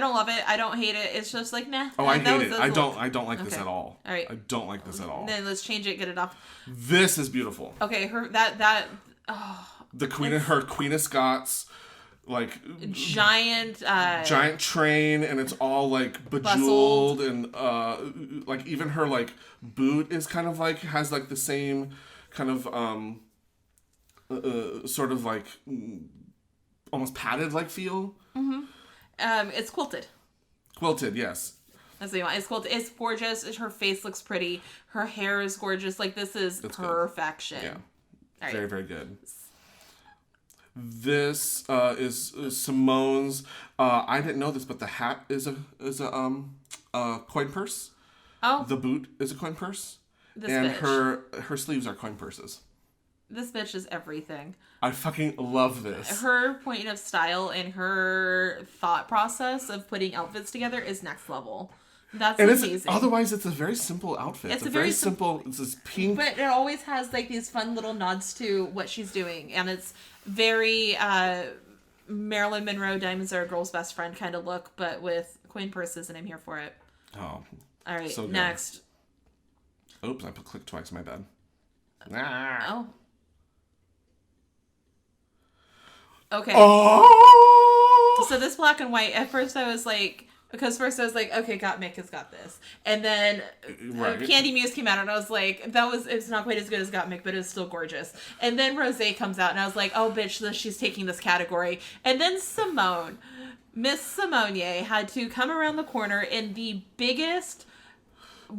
don't love it. I don't hate it. It's just like nah. Oh, I hate it. I don't like this at all. All right. I don't like this at all. Then let's change it. Get it off. This is beautiful. Okay, the Queen of Scots, like giant train, and it's all like bejeweled, and like even her like boot is kind of like has like the same kind of sort of like almost padded like feel. It's quilted. Quilted, yes. That's what you want. It's quilted. It's gorgeous. Her face looks pretty. Her hair is gorgeous. Like this is perfection. Good. Yeah. All right. Very, very good. This is Simone's. I didn't know this, but the hat is a coin purse. Oh. The boot is a coin purse. Bitch. her sleeves are coin purses. This bitch is everything. I fucking love this. Her point of style and her thought process of putting outfits together is next level. That's amazing. Otherwise, it's a very simple outfit. It's a very simple. It's this pink. But it always has like these fun little nods to what she's doing, and it's very Marilyn Monroe, Diamonds Are a Girl's Best Friend kind of look, but with coin purses, and I'm here for it. Oh. All right. So next. Oops! I clicked twice. My bad. Oh. Okay. Oh! So this black and white, at first I was like, okay, Gottmik has got this. And then Candy Muse came out and I was like, it's not quite as good as Gottmik, but it's still gorgeous. And then Rosé comes out and I was like, oh bitch, she's taking this category. And then Miss Simone had to come around the corner in the biggest,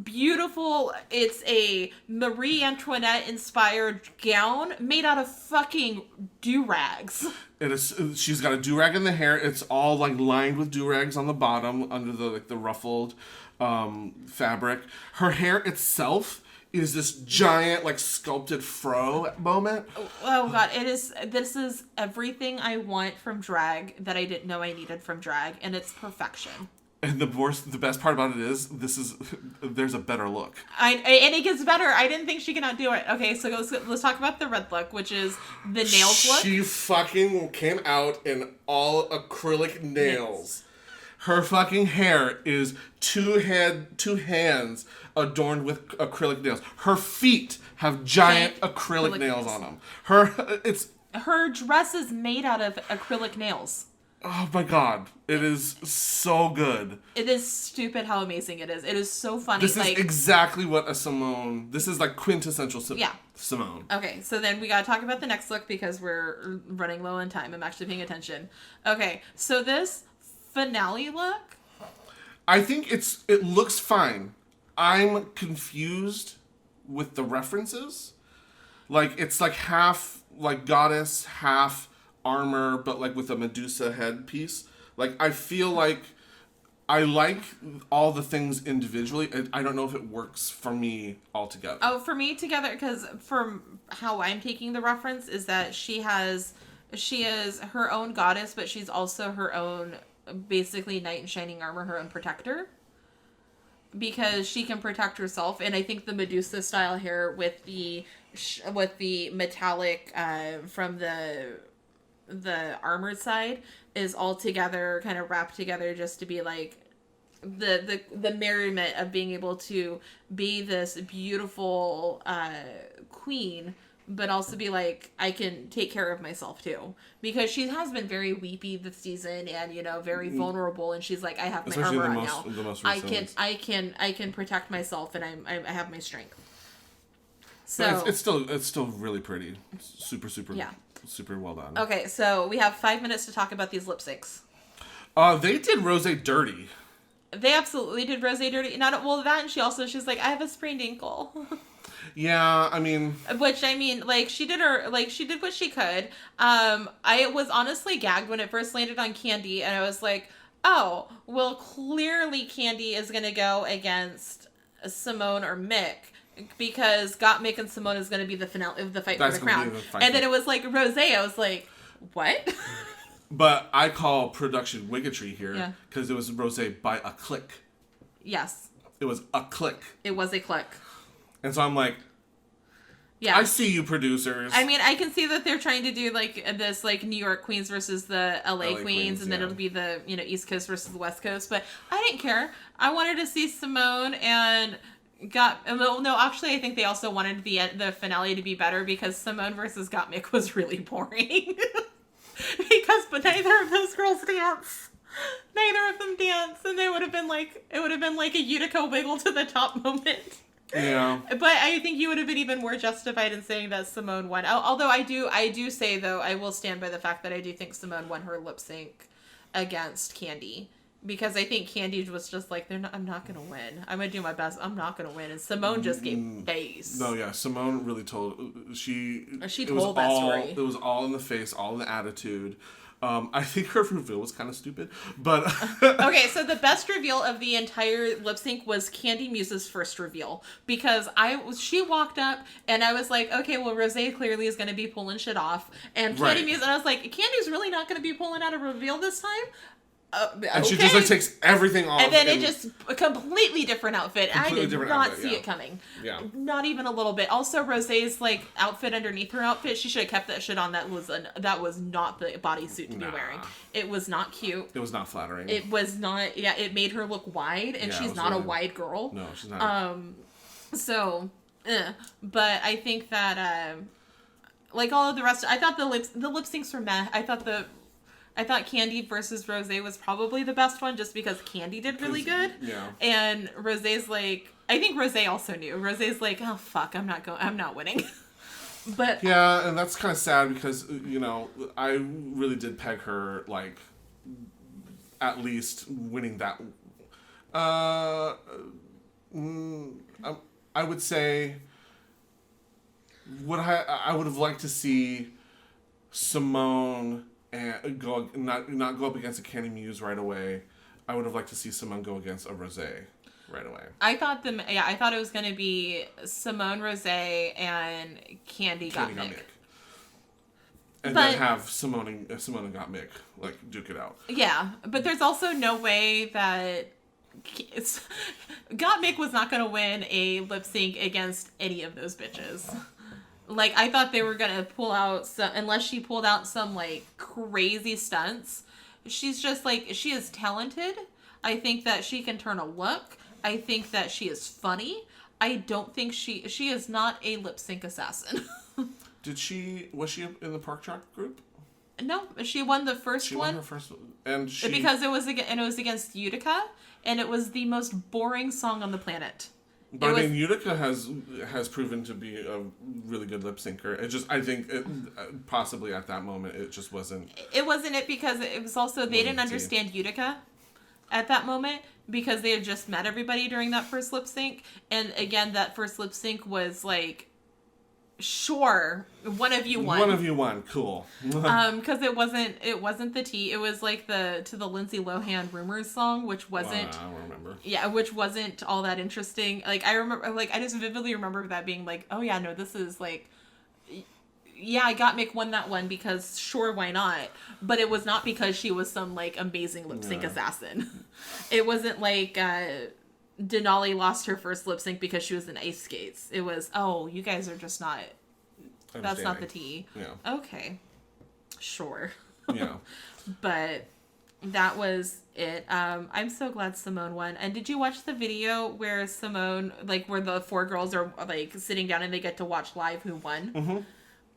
beautiful, it's a Marie Antoinette inspired gown made out of fucking do-rags. She's got a do-rag in the hair. It's all like lined with do-rags on the bottom under the ruffled fabric. Her hair itself is this giant like sculpted fro moment. Oh god, this is everything I want from drag that I didn't know I needed from drag, and it's perfection. And the best part about it is there's a better look. And it gets better. I didn't think she could not do it. Okay, so let's talk about the red look, which is the nails look. She fucking came out in all acrylic nails. Her fucking hair is two hands adorned with acrylic nails. Her feet have giant acrylic nails on them. Her dress is made out of acrylic nails. Oh my god. It is so good. It is stupid how amazing it is. It is so funny. This is exactly what a Simone... This is like quintessential Simone. Okay, so then we gotta talk about the next look because we're running low on time. I'm actually paying attention. Okay, so this finale look... I think it looks fine. I'm confused with the references. Like, it's like half like goddess, half... armor, but like with a Medusa headpiece. Like, I feel like I like all the things individually. I don't know if it works for me altogether. Oh, for me together, because from how I'm taking the reference is that she is her own goddess, but she's also her own basically knight in shining armor, her own protector. Because she can protect herself, and I think the Medusa style hair with the metallic from the armored side is all together, kind of wrapped together, just to be like the merriment of being able to be this beautiful queen, but also be like, I can take care of myself too, because she has been very weepy this season and very vulnerable, and she's like, I have my armor on now. I can protect myself, and I have my strength. So it's still really pretty. It's super super well done. Okay, so we have 5 minutes to talk about these lip syncs. They did Rosé dirty. They absolutely did Rosé dirty. That, and she's like, I have a sprained ankle. Yeah, I mean, like she did what she could. I was honestly gagged when it first landed on Candy, and I was like, oh, well, clearly Candy is gonna go against Simone or Mick, because Gottmik and Simone is going to be the finale of the fight for the crown. And then it was like Rosé. I was like, what? But I call production wigotry here, because it was Rosé by a click. Yes. It was a click. It was a click. And so I'm like, yeah. I see you, producers. I mean, I can see that they're trying to do like this, like New York Queens versus the LA Queens, and then it'll be the East Coast versus the West Coast. But I didn't care. I wanted to see Simone and actually, I think they also wanted the finale to be better because Simone versus Gottmik was really boring. But neither of those girls dance. Neither of them dance, and it would have been like a Utica wiggle to the top moment. Yeah. But I think you would have been even more justified in saying that Simone won. Although I do say, though, I will stand by the fact that I do think Simone won her lip sync against Candy. Because I think Candy was just like, I'm not going to win. I'm going to do my best. I'm not going to win. And Simone just gave face. No, yeah. Simone really told... She told that story. It was all in the face, all in the attitude. I think her reveal was kind of stupid, but... Okay, so the best reveal of the entire lip sync was Candy Muse's first reveal. Because she walked up, and I was like, okay, well, Rosé clearly is going to be pulling shit off. And Candy Muse, and I was like, Candy's really not going to be pulling out a reveal this time? And she just takes everything off. And then it just a completely different outfit. I did not see it coming. Yeah. Not even a little bit. Also, Rosé's outfit underneath her outfit, she should have kept that shit on. That was not the bodysuit to be wearing. It was not cute. It was not flattering. It was not. Yeah, it made her look wide, and she's not really a wide girl. No, she's not. But I think that all of the rest, I thought the lip syncs were meh. I thought Candy versus Rosé was probably the best one just because Candy did really good. Yeah. And Rosé's I think Rosé also knew. Rosé's like, oh fuck, I'm not winning. But yeah, and that's kind of sad because I really did peg her at least winning that. I would say I would have liked to see Simone and not go up against a Candy Muse right away. I would have liked to see Simone go against a Rosé right away. I thought it was going to be Simone, Rosé, and Candy Gottmik. And then have Simone and Gottmik duke it out. Yeah, but there's also no way that Gottmik was not going to win a lip sync against any of those bitches. I thought they were going to pull out unless she pulled out some, crazy stunts. She's just, she is talented. I think that she can turn a look. I think that she is funny. I don't think she is not a lip sync assassin. Was she in the Park Chalk group? No, she won the first one. She won her first one. And because it was against Utica, and it was the most boring song on the planet. But Utica has proven to be a really good lip syncer. I think possibly at that moment it just wasn't. It wasn't it because it was also they didn't understand Utica at that moment because they had just met everybody during that first lip sync, and again that first lip sync was sure, one of you won. One of you won, cool. Because it wasn't the tea. It was to the Lindsay Lohan Rumors song, which wasn't. I don't remember. Yeah, which wasn't all that interesting. I remember, I just vividly remember that being oh yeah, no, this is yeah, I got Mick won that one because sure, why not? But it was not because she was some amazing lip sync assassin. It wasn't Denali lost her first lip sync because she was in ice skates. It was, oh, you guys are just not. That's not the tea. Yeah. Okay. Sure. Yeah. But that was it. I'm so glad Simone won. And did you watch the video where Simone, where the four girls are sitting down and they get to watch live who won? Mm-hmm.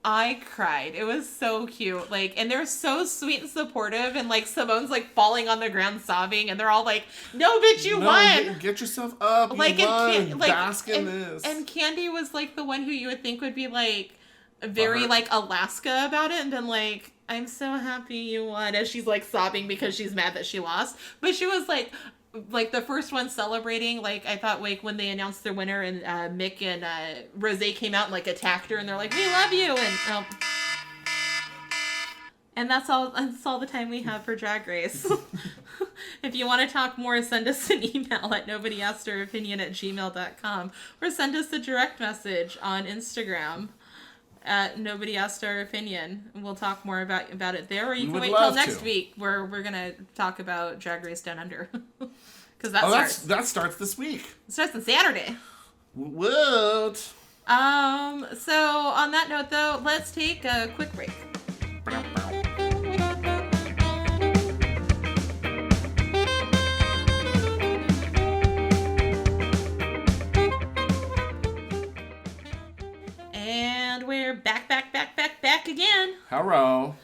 I cried. It was so cute. And they're so sweet and supportive. And Simone's falling on the ground sobbing. And they're all no, bitch, you won. Get yourself up. You won. Bask in this. And Candy was the one who you would think would be very Alaska about it. And then I'm so happy you won. As she's sobbing because she's mad that she lost. But she was the first one celebrating, I thought, when they announced their winner and Mick and Rosé came out and attacked her and they're we love you, and that's all the time we have for Drag Race. If you want to talk more, send us an email at nobodyaskouropinion@gmail.com or send us a direct message on Instagram at Nobody Asked Our Opinion. We'll talk more about it there, or you can wait till next week where we're going to talk about Drag Race Down Under. Because that starts this week. It starts on Saturday. What? So on that note, though, let's take a quick break. And we're back again. Hello.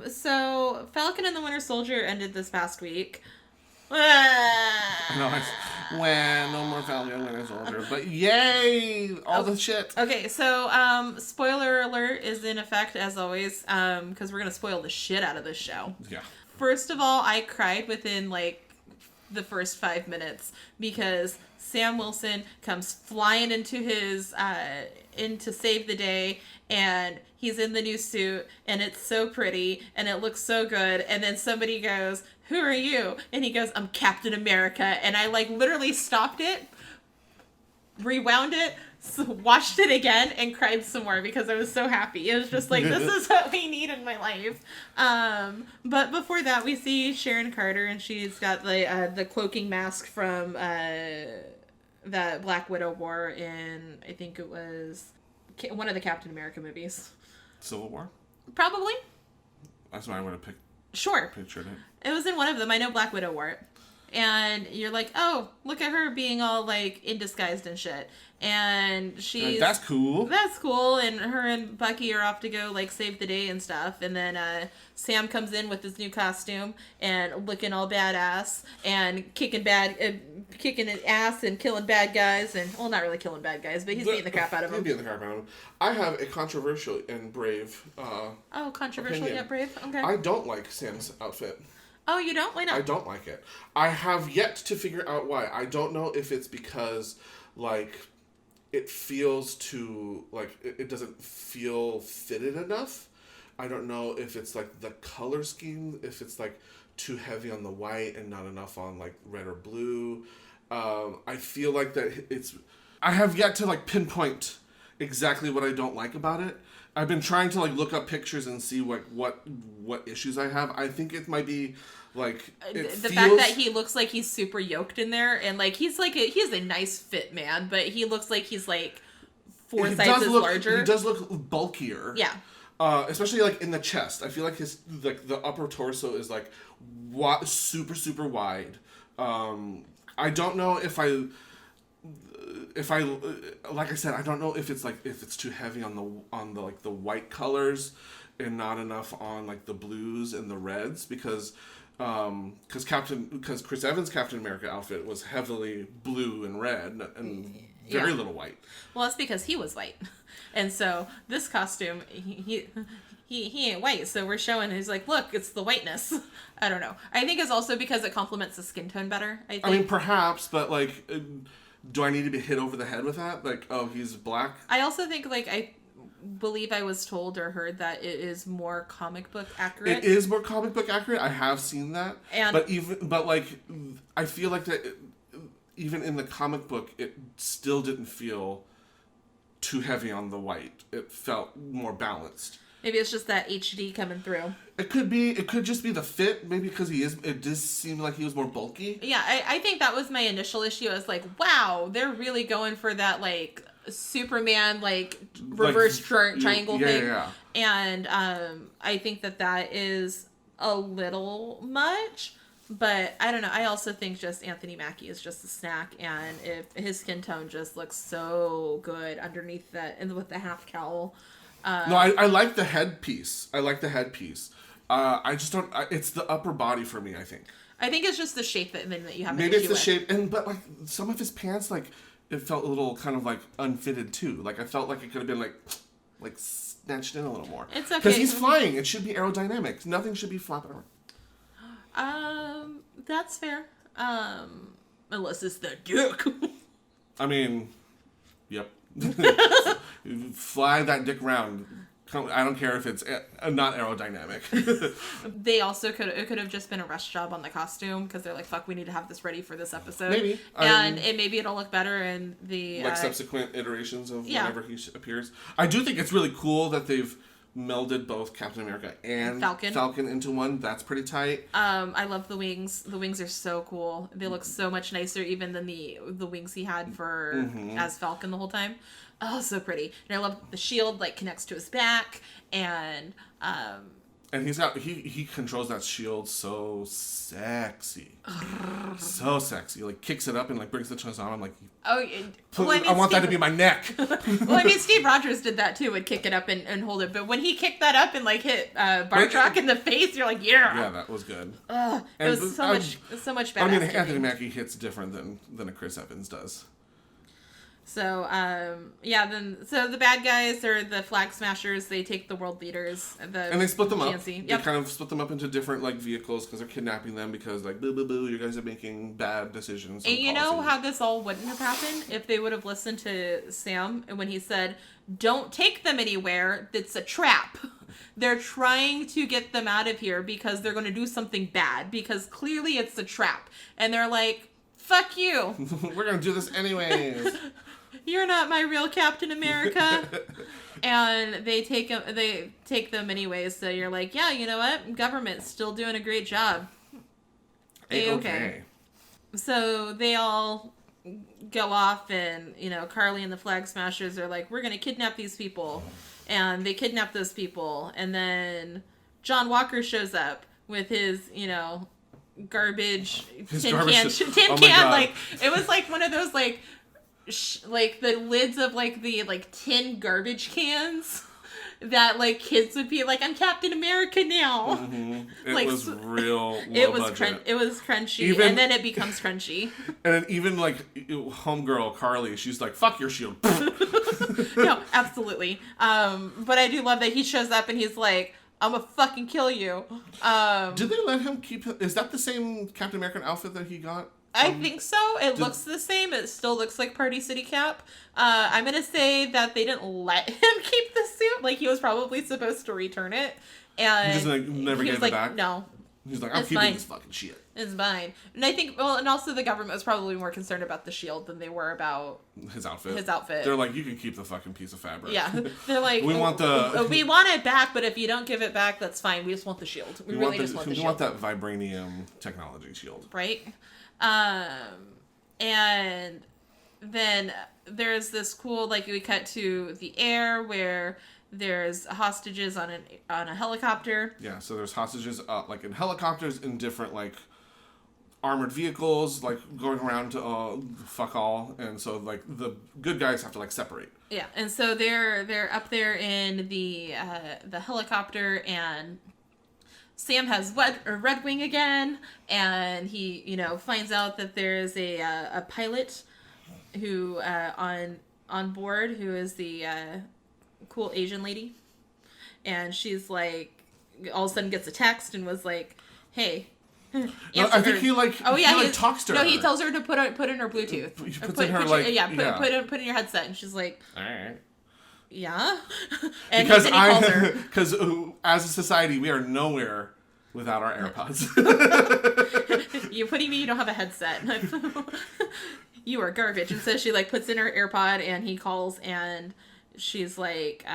So Falcon and the Winter Soldier ended this past week. No more Falcon and Winter Soldier, but yay, all the shit. Okay, so spoiler alert is in effect as always, because we're gonna spoil the shit out of this show. Yeah. First of all, I cried within like the first 5 minutes because Sam Wilson comes flying into his in to save the day, and he's in the new suit, and it's so pretty, and it looks so good, and then somebody goes, "Who are you?" And he goes, "I'm Captain America," and I like literally stopped it, rewound it, watched it again, and cried some more because I was so happy. It was just like, this is what we need in my life. But before that, we see Sharon Carter, and she's got the cloaking mask from that Black Widow wore in, I think it was one of the Captain America movies. Civil War? Probably. That's what I would have picked. Sure. Pictured it. It was in one of them. I know Black Widow wore it. And you're like, oh, look at her being all like in disguised and shit. And she's... That's cool. That's cool. And her and Bucky are off to go like save the day and stuff. And then Sam comes in with his new costume and looking all badass and kicking ass and killing bad guys. And, well, not really killing bad guys, but he's beating the crap out of them. He's beating the crap out of them. I have a controversial and brave controversial opinion. Yet brave? Okay. I don't like Sam's outfit. Oh, you don't? Why not? I don't like it. I have yet to figure out why. I don't know if it's because, like, it feels too, like, it doesn't feel fitted enough. I don't know if it's, like, the color scheme, if it's, like, too heavy on the white and not enough on, like, red or blue. I feel like that it's... I have yet to, like, pinpoint exactly what I don't like about it. I've been trying to like look up pictures and see like what issues I have. I think it might be like fact that he looks like he's super yoked in there, and like he's a nice fit man, but he looks like he's like four sizes larger. He does look bulkier. Yeah. Especially like in the chest. I feel like his like the upper torso is like super wide. I don't know if I like I said, I don't know if it's too heavy on the like the white colors and not enough on like the blues and the reds because Chris Evans' Captain America outfit was heavily blue and red and very little white. Well, it's because he was white, and so this costume he ain't white, so we're showing he's like, look, it's the whiteness. I don't know. I think it's also because it complements the skin tone better. I mean, perhaps, but like. Do I need to be hit over the head with that? Like, oh, he's black? I also think, like, I believe I was told or heard that it is more comic book accurate. It is more comic book accurate. I have seen that. But like, I feel like that even in the comic book, it still didn't feel too heavy on the white. It felt more balanced. Maybe it's just that HD coming through. It could be. It could just be the fit. Maybe because it does seem like he was more bulky. Yeah, I think that was my initial issue. I was like, wow, they're really going for that, like, Superman, like, reverse triangle thing. Yeah. And I think that is a little much. But I don't know. I also think just Anthony Mackie is just a snack. And if his skin tone just looks so good underneath that, and with the half cowl. No, I like the headpiece. I I just don't. It's the upper body for me. I think it's just the shape that you have. Maybe it's the shape, but like some of his pants, like it felt a little kind of like unfitted too. Like I felt like it could have been like snatched in a little more. It's okay because he's flying. It should be aerodynamic. Nothing should be flapping around. That's fair. Unless it's the dick. I mean, yep. Fly that dick round. I don't care if it's not aerodynamic. They also could have just been a rush job on the costume because they're like, fuck, we need to have this ready for this episode. Maybe. And maybe it'll look better in the... subsequent iterations of whenever he appears. I do think it's really cool that they've melded both Captain America and Falcon into one. That's pretty tight. I love the wings. The wings are so cool. They look so much nicer even than the wings he had for as Falcon the whole time. Oh, so pretty. And I love the shield like connects to his back, and he's got he controls that shield so sexy. So sexy. Like kicks it up and like brings the chest on. I'm like, oh, well, I want that to be my neck. Well, I mean, Steve Rogers did that too, would kick it up and hold it. But when he kicked that up and like hit Bartrock in the face, you're like, yeah, that was good. It was so much better. I mean, Anthony Mackie hits different than a Chris Evans does. So, so the bad guys are the Flag Smashers. They take the world leaders. And they split them up. Yep. They kind of split them up into different, like, vehicles because they're kidnapping them because, like, boo, boo, boo, you guys are making bad decisions. And you know how this all wouldn't have happened if they would have listened to Sam when he said, don't take them anywhere. It's a trap. They're trying to get them out of here because they're going to do something bad because clearly it's a trap. And they're like, fuck you. We're going to do this anyways. You're not my real Captain America. And they take them anyways. So you're like, yeah, you know what? Government's still doing a great job. Okay. So they all go off and, you know, Carly and the Flag Smashers are like, we're going to kidnap these people. And they kidnap those people. And then John Walker shows up with his, you know, garbage tin can. Like, it was like one of those, like, like the lids of like the like tin garbage cans that like kids would be like, I'm Captain America now. It like, was real low it was budget. It was crunchy, and then it becomes crunchy. And then even like homegirl Carly, she's like, fuck your shield. No, absolutely. But I do love that he shows up and he's like, I'm gonna fucking kill you. Did they let him keep? Is that the same Captain American outfit that he got? I think so. It looks the same. It still looks like Party City Cap. I'm going to say that they didn't let him keep the suit. Like, he was probably supposed to return it. And he just like, never gave it back? No. He's like, I'm keeping this fucking shit. It's mine. And I think, well, and also the government was probably more concerned about the shield than they were about his outfit. They're like, you can keep the fucking piece of fabric. Yeah. They're like, we want it back, but if you don't give it back, that's fine. We just want the shield. We really just want the shield. We want that vibranium technology shield. Right? And then there's this cool, like, we cut to the air where there's hostages on a helicopter. Yeah, so there's hostages like in helicopters in different like armored vehicles, like going around to fuck all, and so like the good guys have to like separate. Yeah, and so they're up there in the helicopter, and Sam has Red Wing again, and he, you know, finds out that there's a pilot who on board who is the cool Asian lady, and she's like, all of a sudden gets a text and was like, "Hey." No, I think he talks to her. No, he tells her to put in her Bluetooth. He puts in her put in your headset, and she's like, all right. Yeah. And because he calls her. Because as a society, we are nowhere without our AirPods. What do you mean you don't have a headset? You are garbage. And so she like puts in her AirPod, and he calls, and she's like,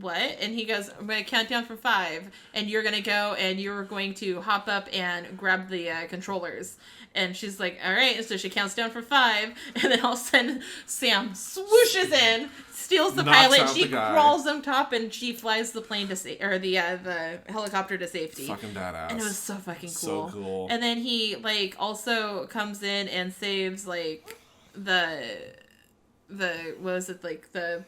what? And he goes, I'm going to count down from 5, and you're going to go, and you're going to hop up and grab the controllers. And she's like, all right. And so she counts down from 5, and then all of a sudden, Sam swooshes in, steals the pilot, she crawls on top, and she flies the plane to the helicopter to safety. Fucking badass. And it was so fucking cool. So cool. And then he like also comes in and saves like the what was it, like the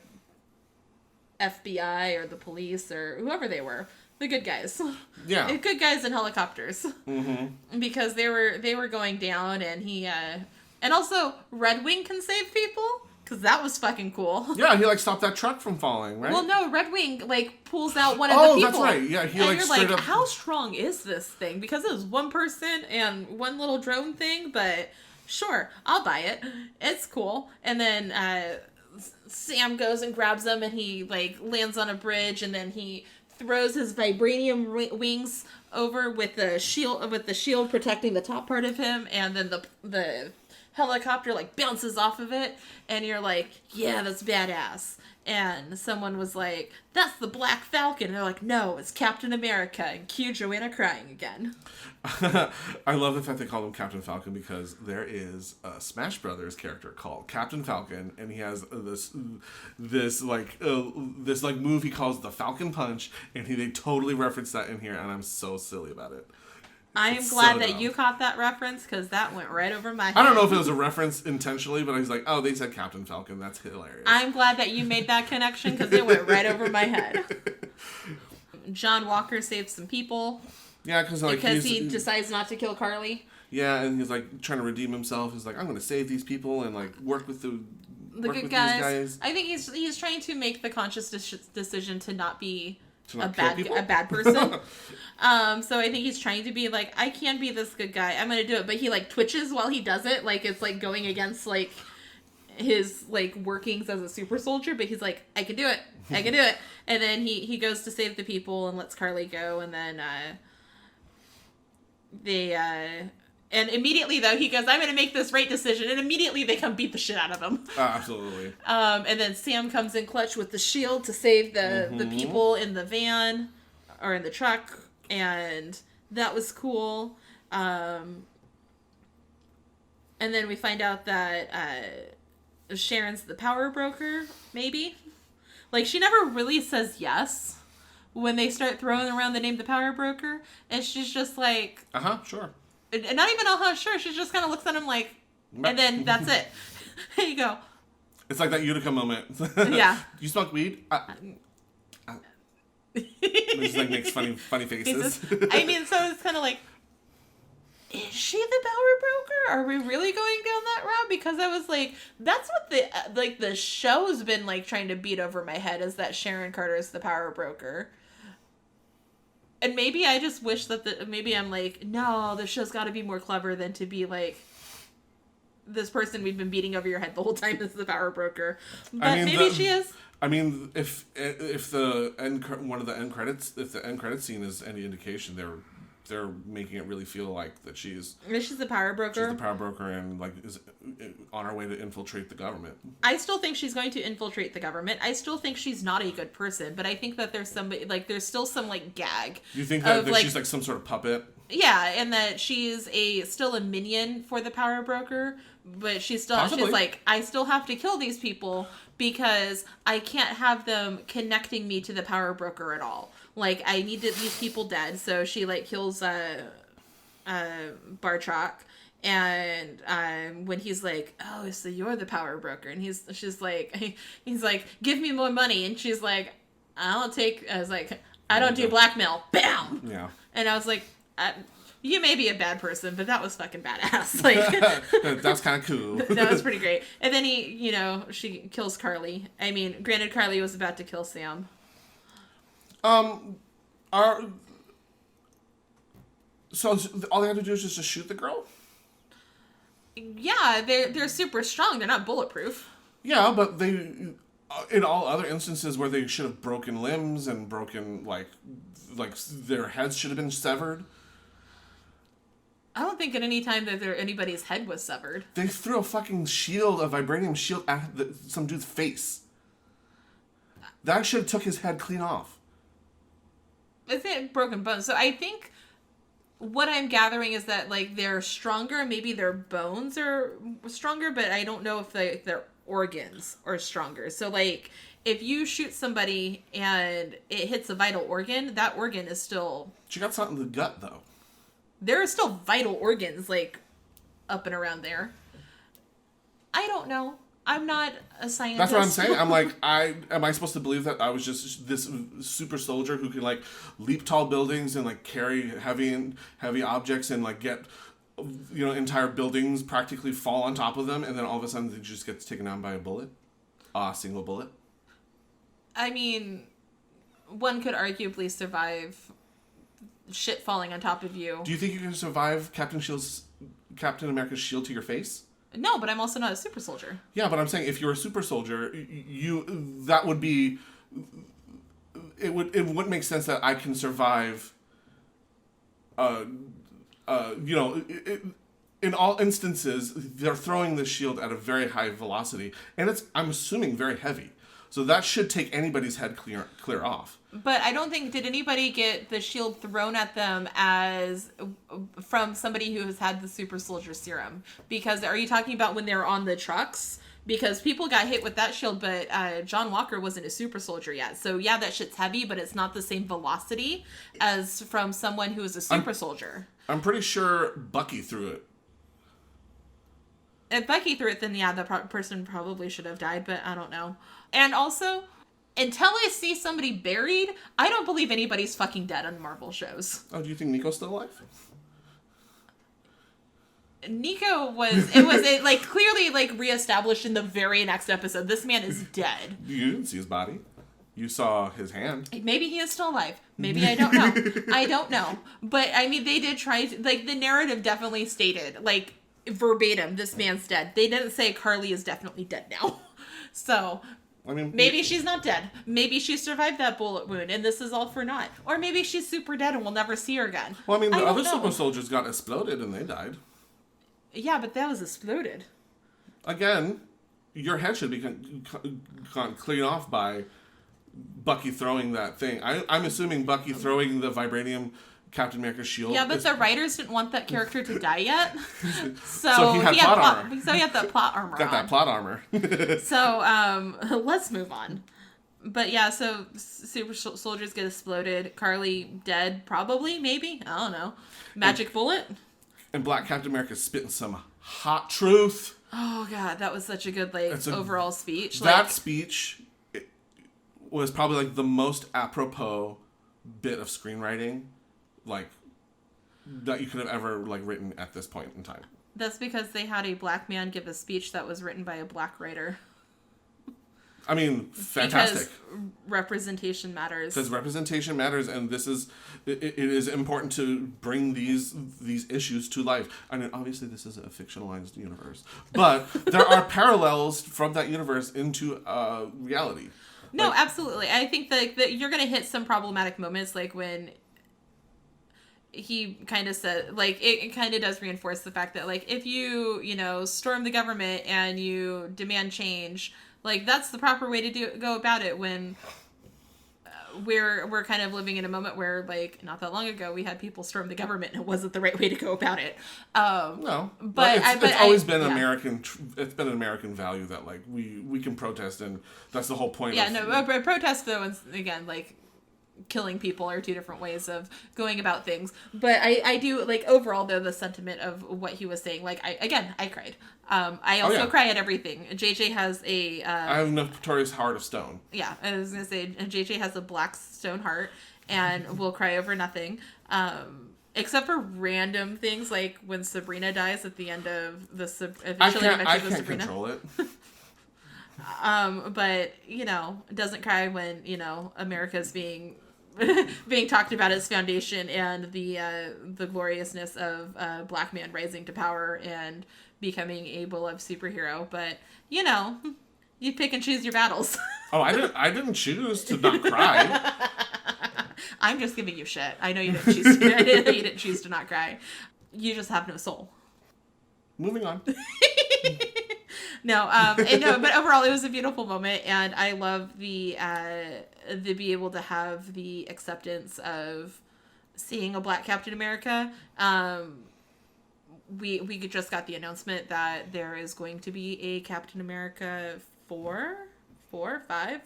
FBI or the police or whoever they were. The good guys. Yeah. Good guys in helicopters. Mm-hmm. Because they were going down, and he and also Red Wing can save people, because that was fucking cool. Yeah, he like stopped that truck from falling, right? Well, no, Red Wing like pulls out one of the people. Oh, that's right. Yeah, he and like you're straight like, up. how strong is this thing? Because it was one person and one little drone thing, but sure, I'll buy it. It's cool. And then Sam goes and grabs him, and he like lands on a bridge, and then he throws his vibranium wings over with the shield protecting the top part of him, and then the helicopter like bounces off of it, and you're like, yeah, that's badass. And someone was like, that's the Black Falcon. And they're like, no, it's Captain America. And cue Joanna crying again. I love the fact they call him Captain Falcon because there is a Smash Brothers character called Captain Falcon, and he has this move he calls the Falcon Punch, and they totally reference that in here, and I'm so silly about it. I am glad that you caught that reference because that went right over my head. I don't know if it was a reference intentionally, but I was like, oh, they said Captain Falcon. That's hilarious. I'm glad that you made that connection because it went right over my head. John Walker saved some people. Yeah, because he decides not to kill Carly. Yeah, and he's like trying to redeem himself. He's like, I'm going to save these people and like work with the good guys. I think he's trying to make the conscious decision to not be a bad person. So I think he's trying to be like, I can be this good guy. I'm gonna do it, but he like twitches while he does it, like it's like going against like his like workings as a super soldier. But he's like, I can do it. And then he goes to save the people and lets Carly go, and then and immediately though he goes, I'm gonna make this right decision, and immediately they come beat the shit out of him. Absolutely. And then Sam comes in clutch with the shield to save the people in the van or in the truck, and that was cool. And then we find out that Sharon's the power broker, maybe. Like, she never really says yes when they start throwing around the name the power broker, and she's just like, sure. And not even sure. She just kind of looks at him like, and then that's it. There you go. It's like that Utica moment. Yeah. You smoke weed? It just like makes funny faces. So it's kind of like, is she the power broker? Are we really going down that route? Because I was like, that's what the show's been like trying to beat over my head, is that Sharon Carter is the power broker. And maybe I just wish that maybe I'm like, no, the show's got to be more clever than to be like, this person we've been beating over your head the whole time is the power broker. But maybe she is. I mean, if the end credits scene is any indication, they're making it really feel like that she's the power broker. She's the power broker and like is on her way to infiltrate the government. I still think she's going to infiltrate the government. I still think she's not a good person, but I think that there's there's still some like gag. You think that she's like some sort of puppet? Yeah, and that she's still a minion for the power broker, but she's like, I still have to kill these people because I can't have them connecting me to the power broker at all. Like, I need these people dead. So she like kills Bartrock, and when he's like, oh, so you're the power broker, and he's like, give me more money, and she's like, I was like, I don't do blackmail. Bam. Yeah. And I was like, you may be a bad person, but that was fucking badass. Like, that's kind of cool. That was pretty great. And then she kills Carly. I mean, granted, Carly was about to kill Sam. So all they have to do is just shoot the girl? Yeah, they're super strong. They're not bulletproof. Yeah, but they, in all other instances where they should have broken limbs and broken like their heads should have been severed. I don't think at any time that anybody's head was severed. They threw a fucking shield, a vibranium shield, at some dude's face. That should have took his head clean off. It's broken bones. So I think what I'm gathering is that like they're stronger. Maybe their bones are stronger, but I don't know if their organs are stronger. So like if you shoot somebody and it hits a vital organ, that organ is still... She got something in the gut, though. There are still vital organs, like, up and around there. I don't know. I'm not a scientist. That's what I'm saying. I'm like, am I supposed to believe that I was just this super soldier who can, like, leap tall buildings and, like, carry heavy objects and, like, get, entire buildings practically fall on top of them, and then all of a sudden they just get taken down by a bullet? A single bullet? I mean, one could arguably survive shit falling on top of you. Do you think you can survive Captain America's shield to your face? No, but I'm also not a super soldier. Yeah, but I'm saying if you're a super soldier, it wouldn't make sense that I can survive. in all instances, they're throwing the shield at a very high velocity, and it's, I'm assuming, very heavy. So that should take anybody's head clear off. But I don't think, did anybody get the shield thrown at them as from somebody who has had the super soldier serum? Because are you talking about when they're on the trucks? Because people got hit with that shield, but John Walker wasn't a super soldier yet. So yeah, that shit's heavy, but it's not the same velocity as from someone who is a super soldier. I'm pretty sure Bucky threw it. If Bucky threw it, then yeah, the person probably should have died, but I don't know. And also, until I see somebody buried, I don't believe anybody's fucking dead on Marvel shows. Oh, do you think Nico's still alive? Nico was like clearly like reestablished in the very next episode. This man is dead. You didn't see his body. You saw his hand. Maybe he is still alive. Maybe I don't know. I don't know. But I mean, they did try to, like, the narrative definitely stated, like, verbatim, this man's dead. They didn't say Carly is definitely dead now. So I mean, maybe she's not dead. Maybe she survived that bullet wound and this is all for naught. Or maybe she's super dead and we'll never see her again. Well, I mean, the other super soldiers got exploded and they died. Yeah, but that was exploded. Again, your head should be cleaned off by Bucky throwing that thing. I'm assuming Bucky throwing the vibranium Captain America shield. Yeah, but the writers didn't want that character to die yet. So he had plot armor. So he had that plot armor. Got that plot armor. So let's move on. But yeah, so super soldiers get exploded. Carly dead, probably, maybe. I don't know. Magic bullet. And Black Captain America spitting some hot truth. Oh god, that was such a good overall speech. That speech was probably like the most apropos bit of screenwriting like that you could have ever like written at this point in time. That's because they had a black man give a speech that was written by a black writer. I mean, fantastic. Because representation matters. Because representation matters, and this is it is important to bring these issues to life. I mean, obviously, this is a fictionalized universe, but there are parallels from that universe into reality. No, absolutely. I think that you're going to hit some problematic moments, like when he kind of said, like, it kind of does reinforce the fact that, like, if you storm the government and you demand change, like, that's the proper way to go about it when we're kind of living in a moment where, like, not that long ago, we had people storm the government and it wasn't the right way to go about it. No. But it's always been American, it's been an American value that, like, we can protest, and that's the whole point. Yeah, but protest, though, and again, like, killing people are two different ways of going about things. But I do, like, overall, though, the sentiment of what he was saying, like, I cried. I also cry at everything. JJ has a... I have a notorious heart of stone. Yeah, I was going to say, JJ has a black stone heart and will cry over nothing. Except for random things, like when Sabrina dies at the end of the... I can't control it. But, doesn't cry when, America's being talked about as foundation and the gloriousness of a black man rising to power and becoming a beloved superhero. But, you pick and choose your battles. Oh, I didn't choose to not cry. I'm just giving you shit. I know you didn't choose to. I know you didn't choose to not cry. You just have no soul. Moving on. No, but overall it was a beautiful moment, and I love the be able to have the acceptance of seeing a black Captain America. We just got the announcement that there is going to be a Captain America 4. I'm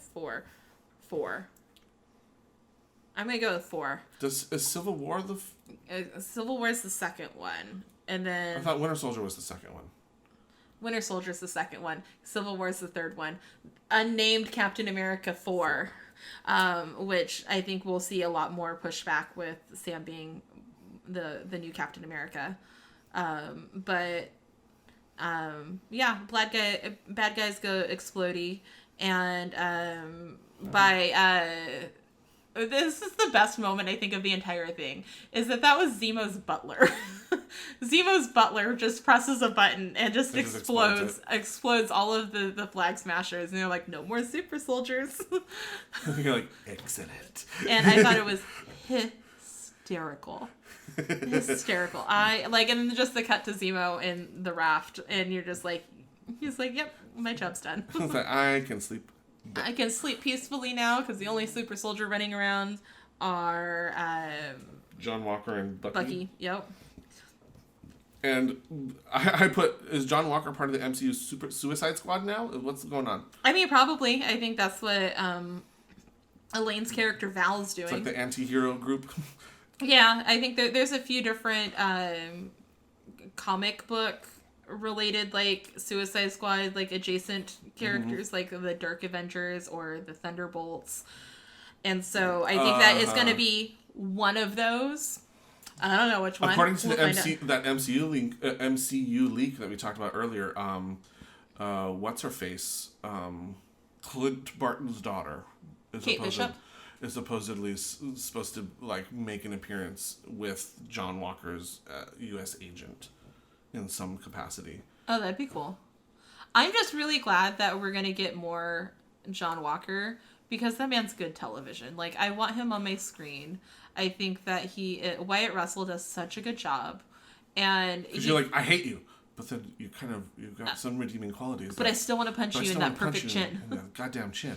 gonna go with 4. Is Civil War Civil War is the second one, and then I thought Winter Soldier was the second one. Winter Soldier is the second one. Civil War is the third one. Unnamed Captain America 4, which I think we'll see a lot more pushback with Sam being the new Captain America. Bad guys go explodey, and this is the best moment, I think, of the entire thing, is that was Zemo's butler. Zemo's butler just presses a button and just explodes all of the flag smashers, and they're like, no more super soldiers. You're like, excellent. And I thought it was hysterical. Hysterical. I like, and then just the cut to Zemo in the raft, and you're just like, he's like, yep, my job's done. I can sleep. I can sleep peacefully now because the only super soldier running around are John Walker and Bucky. Yep. And I put, is John Walker part of the MCU Suicide Squad now? What's going on? I mean, probably. I think that's what Elaine's character Val's doing. It's like the anti-hero group. Yeah, I think there's a few different comic book related, like, Suicide Squad, like, adjacent characters, like the Dark Avengers or the Thunderbolts. And so I think that is going to be one of those. I don't know which one. According to that MCU leak that we talked about earlier, what's her face? Clint Barton's daughter Kate Bishop is supposedly supposed to like make an appearance with John Walker's U.S. agent in some capacity. Oh, that'd be cool. I'm just really glad that we're gonna get more John Walker because that man's good television. Like, I want him on my screen. I think that Wyatt Russell does such a good job, and because you're like, I hate you, but then you've got some redeeming qualities. But I still want to punch you in that perfect chin. In that goddamn chin.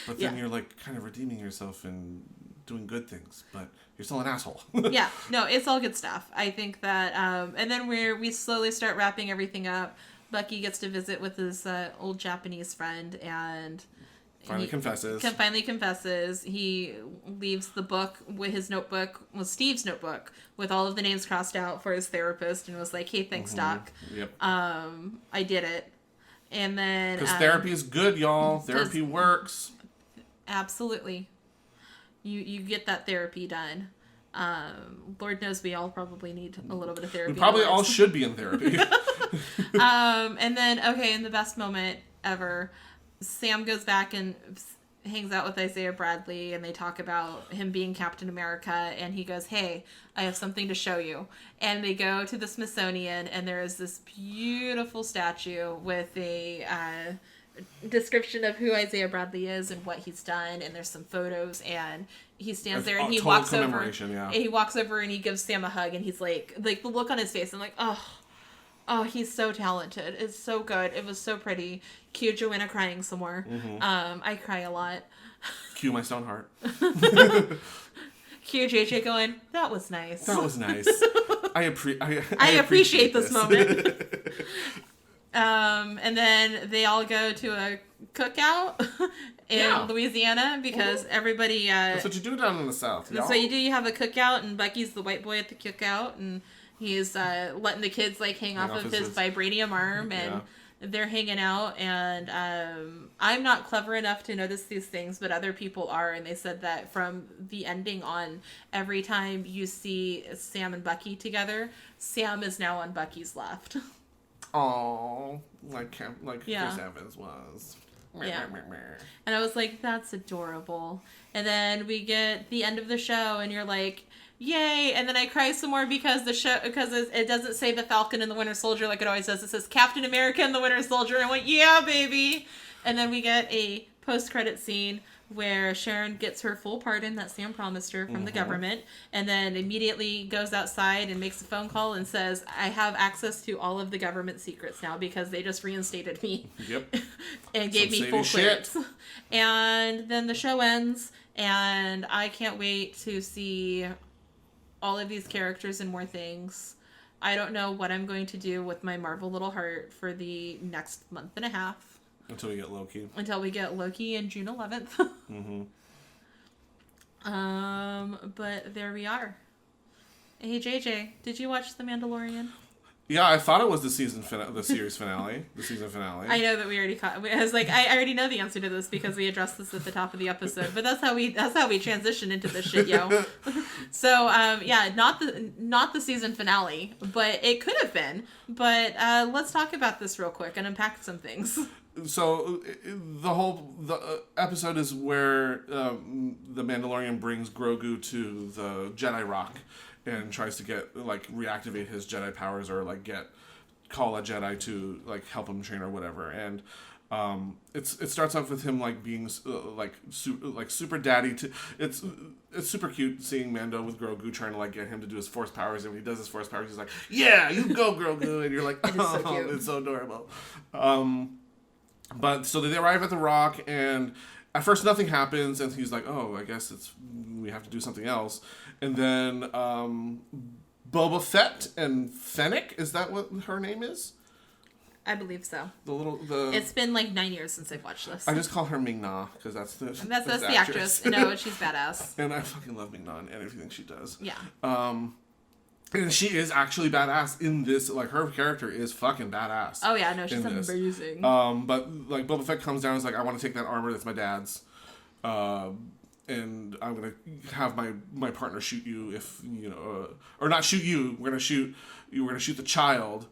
But then you're like kind of redeeming yourself and doing good things, but you're still an asshole. Yeah, no, it's all good stuff. I think that, and then we slowly start wrapping everything up. Bucky gets to visit with his old Japanese friend, and finally confesses. He leaves the book with his notebook, with Steve's notebook, with all of the names crossed out for his therapist, and was like, "Hey, thanks, Doc. Yep. I did it." And then because therapy is good, y'all. Therapy works. Absolutely. You get that therapy done. Lord knows we all probably need a little bit of therapy. We probably all should be in therapy. And then, okay, in the best moment ever, Sam goes back and hangs out with Isaiah Bradley, and they talk about him being Captain America, and he goes, "Hey, I have something to show you." And they go to the Smithsonian, and there is this beautiful statue with a description of who Isaiah Bradley is and what he's done, and there's some photos, and he stands there and he walks over. Yeah. And he walks over and he gives Sam a hug, and he's like the look on his face, I'm like, oh, he's so talented. It's so good. It was so pretty. Cue Joanna crying some more. Mm-hmm. I cry a lot. Cue my stone heart. Cue JJ going, that was nice. That was nice. I appreciate this moment. And then they all go to a cookout in Louisiana because everybody... that's what you do down in the South. That's what you do. You have a cookout, and Bucky's the white boy at the cookout, and he's letting the kids like hang off of his vibranium arm, and they're hanging out. And I'm not clever enough to notice these things, but other people are, and they said that from the ending on, every time you see Sam and Bucky together, Sam is now on Bucky's left. Oh, like Chris Evans was. Yeah. And I was like, that's adorable. And then we get the end of the show, and you're like, yay. And then I cry some more because it doesn't say the Falcon and the Winter Soldier like it always does. It says Captain America and the Winter Soldier. And I went, yeah, baby. And then we get a post-credit scene where Sharon gets her full pardon that Sam promised her from the government, and then immediately goes outside and makes a phone call and says, I have access to all of the government secrets now because they just reinstated me. Yep. And gave me full clearance. And then the show ends, and I can't wait to see all of these characters and more things. I don't know what I'm going to do with my Marvel little heart for the next month and a half. Until we get Loki. Until we get Loki in June 11th. But there we are. Hey, JJ, did you watch The Mandalorian? Yeah, I thought it was the season finale. I know that we already caught. I was like, I already know the answer to this because we addressed this at the top of the episode. But that's how we transition into this shit, yo. So, not the season finale, but it could have been. But let's talk about this real quick and unpack some things. So the episode is where the Mandalorian brings Grogu to the Jedi Rock and tries to reactivate his Jedi powers or call a Jedi to help him train or whatever. And It starts off with him like being super daddy. It's super cute seeing Mando with Grogu trying to like get him to do his Force powers, and when he does his Force powers, he's like, "Yeah, you go, Grogu," and you're like, "Oh, so cute. It's so adorable." But so they arrive at the Rock, and at first nothing happens, and he's like, "Oh, I guess we have to do something else," and then Boba Fett and Fennec, is that what her name is? I believe so. The It's been like 9 years since I've watched this. I just call her Ming-Na because that's the actress. No, she's badass. And I fucking love Ming-Na and everything she does. Yeah. And she is actually badass in this. Like, her character is fucking badass. Oh yeah, no, she's amazing. But like Boba Fett comes down and is like, I want to take that armor that's my dad's. And I'm gonna have my partner shoot you if or not shoot you. We're gonna shoot the child.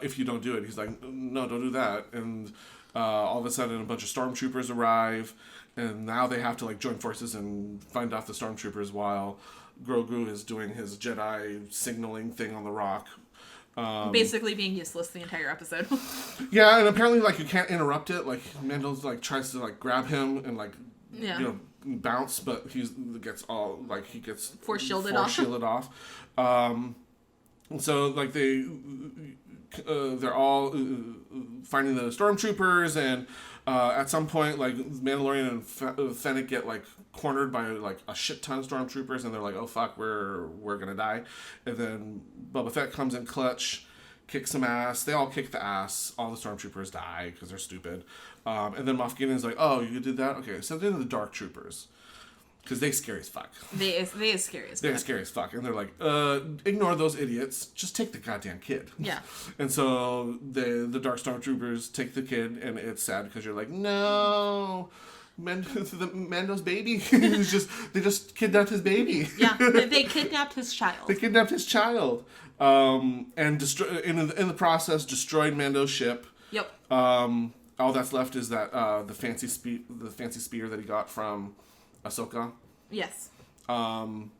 If you don't do it. He's like, no, don't do that. And all of a sudden a bunch of stormtroopers arrive, and now they have to like join forces and find off the stormtroopers while Grogu is doing his Jedi signaling thing on the Rock. Basically being useless the entire episode. Yeah, and apparently like you can't interrupt it. Like Mando's like tries to like grab him and like bounce, but he gets force shielded off. And so like they're all finding the stormtroopers, and at some point like Mandalorian and Fennec get like cornered by like a shit ton of stormtroopers, and they're like, oh fuck, we're gonna die. And then Boba Fett comes in clutch, kicks some ass. They all kick the ass. All the stormtroopers die because they're stupid. And then Moff Gideon's like, oh, you did that? Okay, so then the dark troopers. Because they scary as fuck. They is scary as fuck. They're scary as fuck. And they're like, ignore those idiots. Just take the goddamn kid. Yeah. And so the Dark Stormtroopers take the kid, and it's sad because you're like, no, Mando's baby. They just kidnapped his baby. Yeah, they kidnapped his child. They kidnapped his child. And in the process, destroyed Mando's ship. Yep. All that's left is that the fancy spear that he got from Ahsoka. Yes. And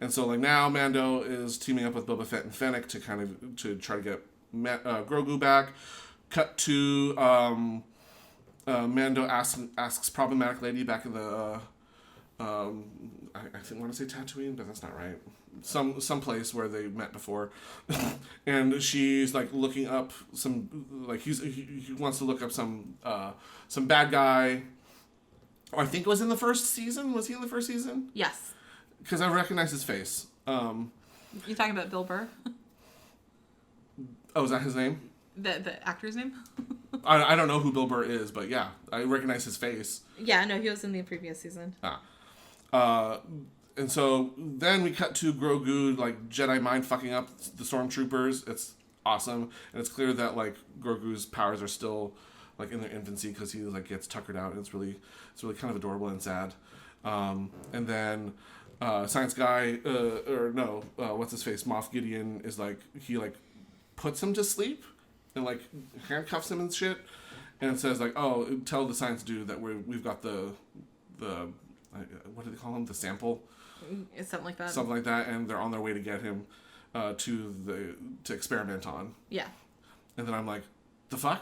so like now Mando is teaming up with Boba Fett and Fennec to try to get Grogu back. Cut to Mando asks problematic lady back in the I want to say Tatooine, but that's not right. Some place where they met before, and she's like looking up some like he wants to look up some bad guy. I think it was in the first season. Was he in the first season? Yes. Because I recognize his face. You talking about Bill Burr? Oh, is that his name? The actor's name? I don't know who Bill Burr is, but yeah, I recognize his face. Yeah, no, he was in the previous season. And so then we cut to Grogu like Jedi mind fucking up the stormtroopers. It's awesome, and it's clear that like Grogu's powers are still like in their infancy because he like gets tuckered out, and it's really kind of adorable and sad. And then science guy what's his face, Moff Gideon is like he like puts him to sleep and like handcuffs him and shit, and it says like, oh, tell the science dude that we've got the what do they call him, the sample, something like that, and they're on their way to get him to experiment on. Yeah. And then I'm like, the fuck.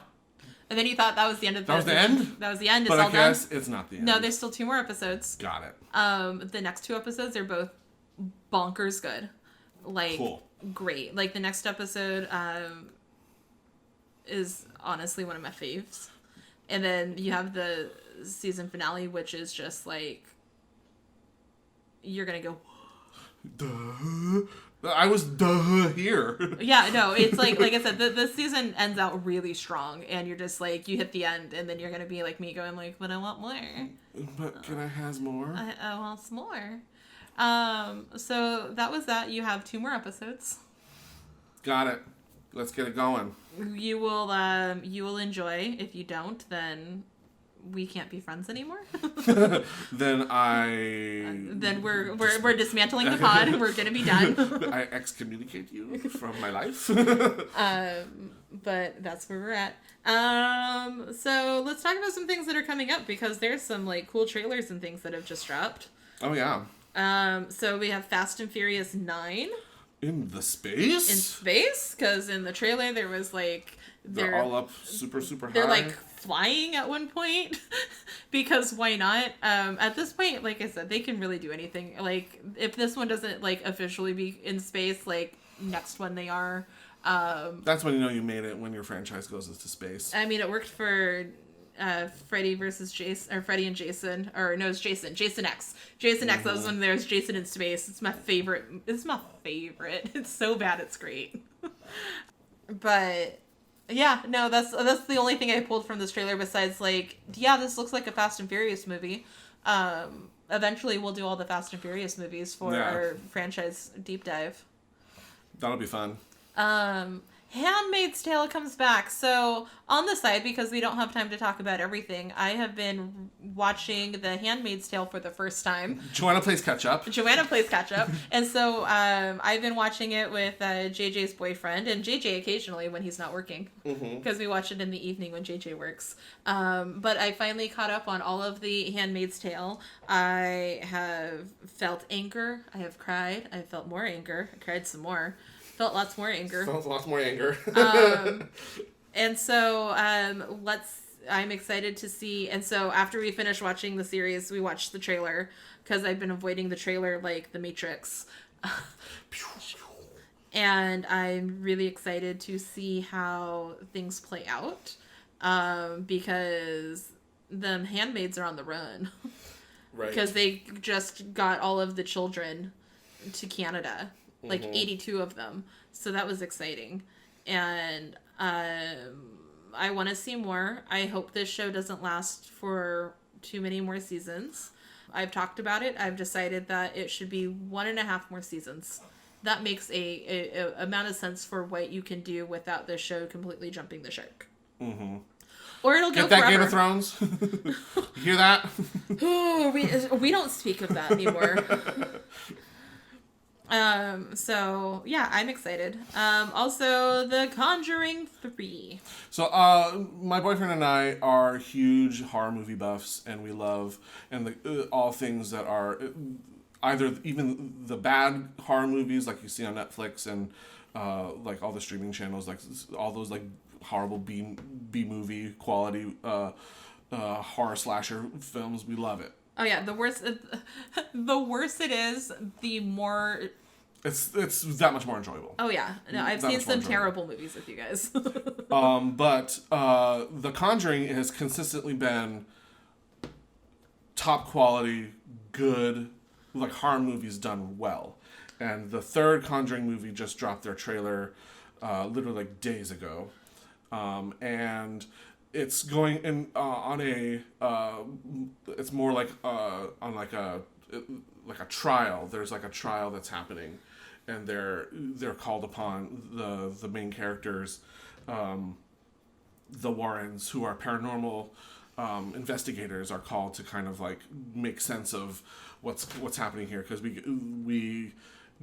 And then you thought that was the end of the... That was the end? That was the end. But I guess it's not the end. No, there's still 2 more episodes. Got it. The next 2 episodes are both bonkers good. Like, cool. Great. Like, the next episode is honestly one of my faves. And then you have the season finale, which is just like... You're gonna go... Duh. I was here. Yeah, no, it's like I said, the season ends out really strong, and you're just like, you hit the end, and then you're gonna be like me going like, but I want more. But can I has more? I want some more. So that was that. You have 2 more episodes. Got it. Let's get it going. You will enjoy. If you don't, then we can't be friends anymore. Then we're dismantling the pod. We're gonna be done. I excommunicate you from my life. But that's where we're at. So let's talk about some things that are coming up, because there's some like cool trailers and things that have just dropped. Oh yeah. So we have Fast and Furious 9. In space, because in the trailer there was like they're all up super high. They're like flying at one point because why not? At this point, like I said, they can really do anything. Like if this one doesn't like officially be in space, like next one they are. That's when you know you made it, when your franchise goes into space. I mean, it worked for Freddy versus Jason, or Freddy and Jason, or no, it's Jason X. Jason X, that was when there's Jason in space. It's my favorite. It's so bad, it's great. But yeah, no, that's the only thing I pulled from this trailer besides like, yeah, this looks like a Fast and Furious movie. Eventually we'll do all the Fast and Furious movies for our franchise deep dive. That'll be fun. Handmaid's Tale comes back. So on the side, because we don't have time to talk about everything, I have been watching The Handmaid's Tale for the first time. Joanna plays catch up. And so I've been watching it with JJ's boyfriend, and JJ occasionally when he's not working, because we watch it in the evening when JJ works. But I finally caught up on all of The Handmaid's Tale. I have felt anger. I have cried. I felt more anger. I cried some more. Felt lots more anger. And so I'm excited to see. And so after we finish watching the series, we watched the trailer, because I've been avoiding the trailer like The Matrix. And I'm really excited to see how things play out, because the handmaids are on the run. Right. Because they just got all of the children to Canada. Like 82 of them. So that was exciting. And I want to see more. I hope this show doesn't last for too many more seasons. I've talked about it. I've decided that it should be 1.5 more seasons. That makes a amount of sense for what you can do without this show completely jumping the shark. Mm-hmm. Or it'll go forever. Get that Game of Thrones? You hear that? Ooh, we don't speak of that anymore. So yeah, I'm excited. Also the Conjuring 3. So, my boyfriend and I are huge horror movie buffs, and we love all things that are either even the bad horror movies like you see on Netflix and like all the streaming channels, like all those like horrible B movie quality horror slasher films. We love it. Oh yeah, the worse it is, the more it's that much more enjoyable. Oh yeah, no, I've seen some terrible movies with you guys. But The Conjuring has consistently been top quality, good, like horror movies done well. And the third Conjuring movie just dropped their trailer literally like days ago, and it's going in on a it's more like on like a trial. There's like a trial that's happening, and they're called upon, the main characters, the Warrens, who are paranormal investigators, are called to kind of like make sense of what's happening here, because we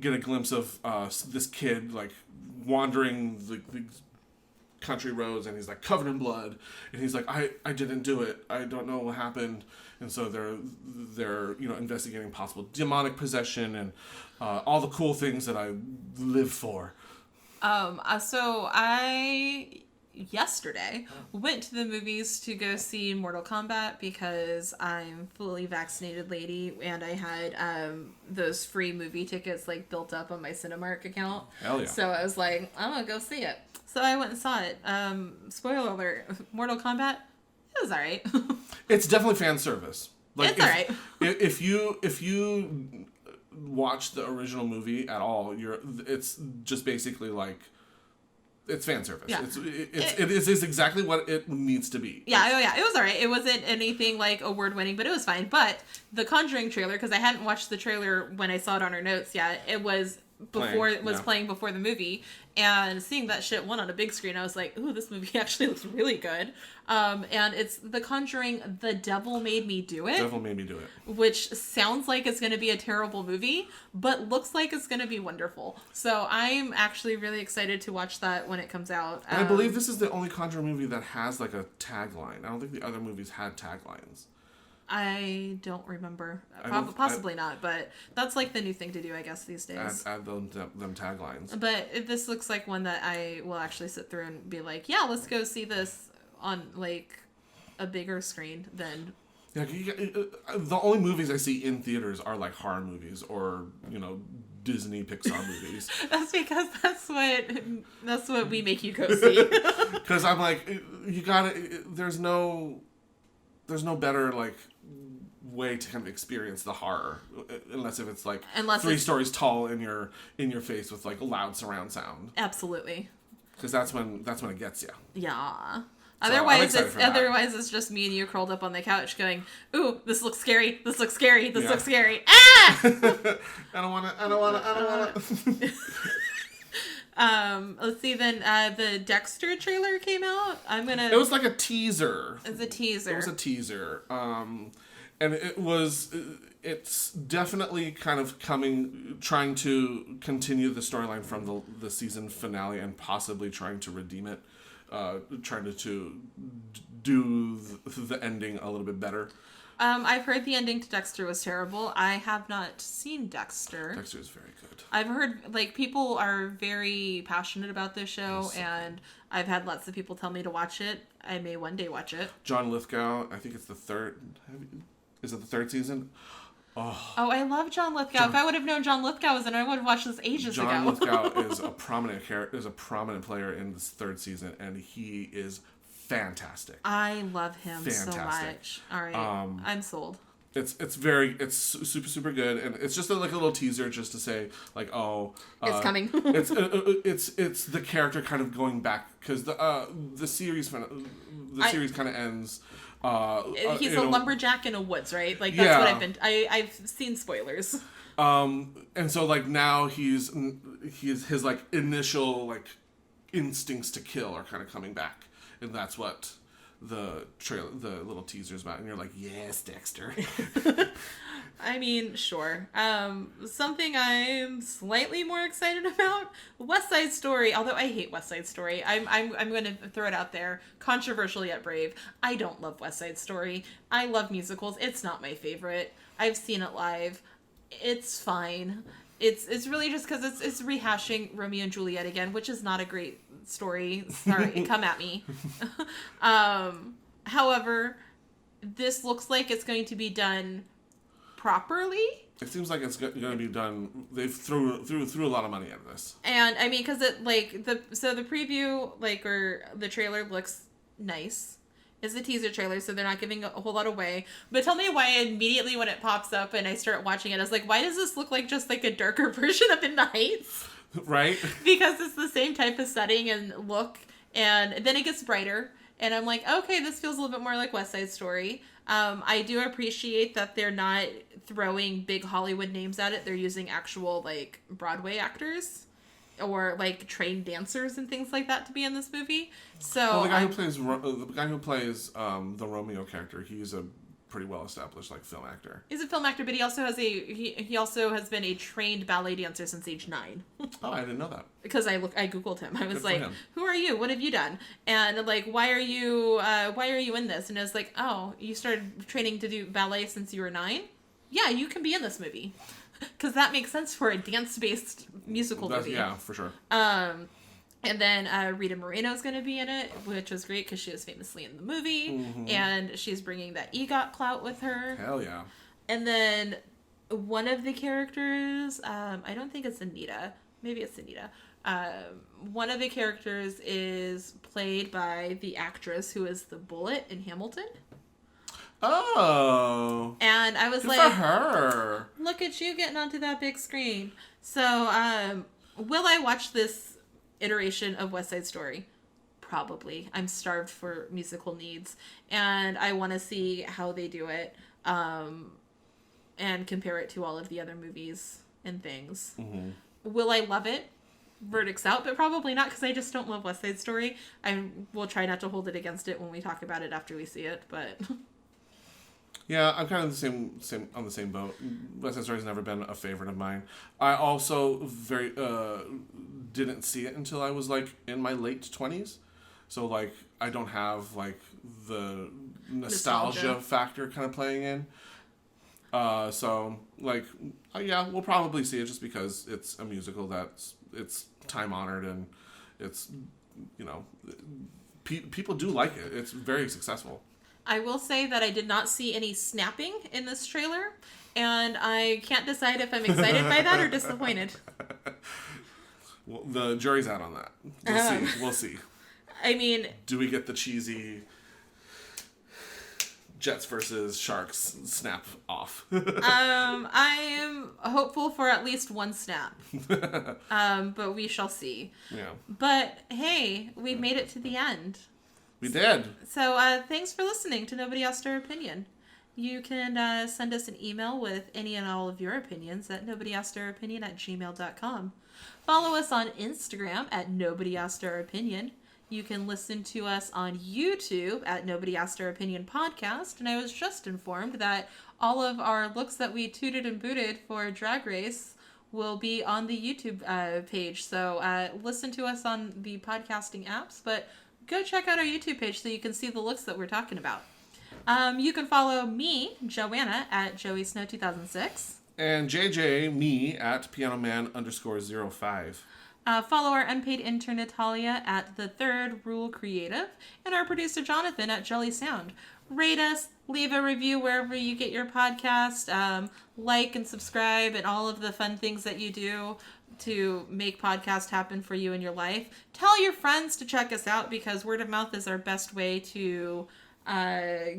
get a glimpse of this kid like wandering the country roads, and he's like covered in blood, and he's like, I didn't do it, I don't know what happened. And so they're investigating possible demonic possession and all the cool things that I live for. So I yesterday went to the movies to go see Mortal Kombat, because I'm fully vaccinated lady, and I had those free movie tickets like built up on my Cinemark account. Hell yeah. So I was like, I'm gonna go see it. So I went and saw it. Spoiler alert, Mortal Kombat, it was alright. It's definitely fan service. Like, it's alright. If you watch the original movie at all, it's just basically like, it's fan service. Yeah. It is exactly what it needs to be. Yeah, it was alright. It wasn't anything like award winning, but it was fine. But the Conjuring trailer, because I hadn't watched the trailer when I saw it on our notes yet, it was playing before the movie, and seeing that shit on a big screen, I was like, ooh, this movie actually looks really good. And it's The Conjuring, The Devil Made Me Do It. Which sounds like it's going to be a terrible movie, but looks like it's going to be wonderful. So I'm actually really excited to watch that when it comes out. And I believe this is the only Conjuring movie that has like a tagline. I don't think the other movies had taglines. I don't remember. Possibly not, but that's like the new thing to do, I guess, these days. Add them taglines. But this looks like one that I will actually sit through and be like, yeah, let's go see this on, like, a bigger screen than... Yeah, the only movies I see in theaters are like horror movies or, Disney Pixar movies. That's because that's what we make you go see. Because I'm like, you gotta. There's no better like way to kind of experience the horror unless if it's like 3 stories tall in your face with like loud surround sound. Absolutely. Because that's when it gets you. Yeah. So otherwise it's just me and you curled up on the couch going, "Ooh, this looks scary. This looks scary. This looks scary." Ah! I don't want to. Let's see. Then the Dexter trailer came out. It was like a teaser. It was a teaser. And it's definitely kind of trying to continue the storyline from the season finale and possibly trying to redeem it. Trying to do the ending a little bit better. I've heard the ending to Dexter was terrible. I have not seen Dexter. Dexter is very good. I've heard, people are very passionate about this show, and I've had lots of people tell me to watch it. I may one day watch it. John Lithgow, I think it's the third... Is it the third season? Oh, I love John Lithgow. If I would have known John Lithgow was in it, I would have watched this ages ago. John Lithgow is a prominent player in this third season, and he is fantastic. I love him so much. All right, I'm sold. It's super super good, and it's just like a little teaser just to say like, it's coming. it's the character kind of going back because the series kind of ends. He's a lumberjack in a woods, right? Like that's what I've seen spoilers. And so like now his like initial like instincts to kill are kind of coming back, and that's what the little teaser's about, and you're like, yes, Dexter. I mean, sure. Something I'm slightly more excited about, West Side Story. Although I hate West Side Story, I'm going to throw it out there. Controversial yet brave. I don't love West Side Story. I love musicals. It's not my favorite. I've seen it live. It's fine. It's really just because it's rehashing Romeo and Juliet again, which is not a great story. Sorry, come at me. However, this looks like it's going to be done properly. It seems like it's going to be done. They've threw a lot of money at this. And I mean, because it the preview or the trailer looks nice. It's a teaser trailer, so they're not giving a whole lot away. But tell me why immediately when it pops up and I start watching it, I was like, why does this look like just like a darker version of In the Heights? Right? Because it's the same type of setting and look, and then it gets brighter. And I'm like, okay, this feels a little bit more like West Side Story. I do appreciate that they're not throwing big Hollywood names at it. They're using actual Broadway actors or trained dancers and things like that to be in this movie. So the guy who plays the Romeo character, he's a pretty well established film actor. He's a film actor, but he also has he also has been a trained ballet dancer since age 9. Oh, I didn't know that. Because I googled him. I was like, who are you? What have you done? And why are you in this? And I was like, oh, you started training to do ballet since you were 9? Yeah, you can be in this movie. Because that makes sense for a dance-based musical movie. Yeah, for sure. And then Rita Moreno is going to be in it, which was great because she was famously in the movie. Mm-hmm. And she's bringing that EGOT clout with her. Hell yeah. And then one of the characters, I don't think it's Anita. Maybe it's Anita. One of the characters is played by the actress who is the Bullet in Hamilton. Oh. And I was Good for her. Look at you getting onto that big screen. So, will I watch this iteration of West Side Story? Probably. I'm starved for musical needs, and I want to see how they do it, and compare it to all of the other movies and things. Mm-hmm. Will I love it? Verdict's out, but probably not, because I just don't love West Side Story. I will try not to hold it against it when we talk about it after we see it, but... Yeah, I'm kind of on the same boat. West Side Story's never been a favorite of mine. I also didn't see it until I was in my late 20s. So I don't have the nostalgia factor kind of playing in. So yeah, we'll probably see it just because it's a musical it's time honored and it's people do like it. It's very successful. I will say that I did not see any snapping in this trailer, and I can't decide if I'm excited by that or disappointed. Well, the jury's out on that. We'll see. I mean... Do we get the cheesy Jets versus Sharks snap off? I am hopeful for at least one snap. But we shall see. Yeah. But, hey, we made it to the end. We did. So, thanks for listening to Nobody Asked Our Opinion. You can send us an email with any and all of your opinions at nobodyaskouraropinion@gmail.com. Follow us on Instagram at Nobody Asked Our Opinion. You can listen to us on YouTube at Nobody Asked Our Opinion Podcast. And I was just informed that all of our looks that we tooted and booted for Drag Race will be on the YouTube page. So listen to us on the podcasting apps, but go check out our YouTube page so you can see the looks that we're talking about. You can follow me, Joanna, at JoeySnow2006. And JJ, me, at pianoman_05. Follow our unpaid intern Natalia at The Third Rule Creative, and our producer Jonathan at Jelly Sound. Rate us, leave a review wherever you get your podcast, like and subscribe, and all of the fun things that you do to make podcast happen for you in your life. Tell your friends to check us out, because word of mouth is our best way to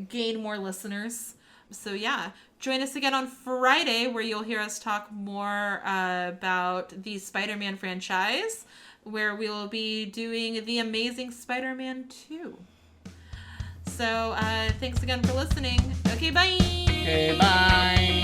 gain more listeners. So yeah, join us again on Friday, where you'll hear us talk more about the Spider-Man franchise, where we will be doing The Amazing Spider-Man 2. So thanks again for listening. Okay, bye! Okay, bye!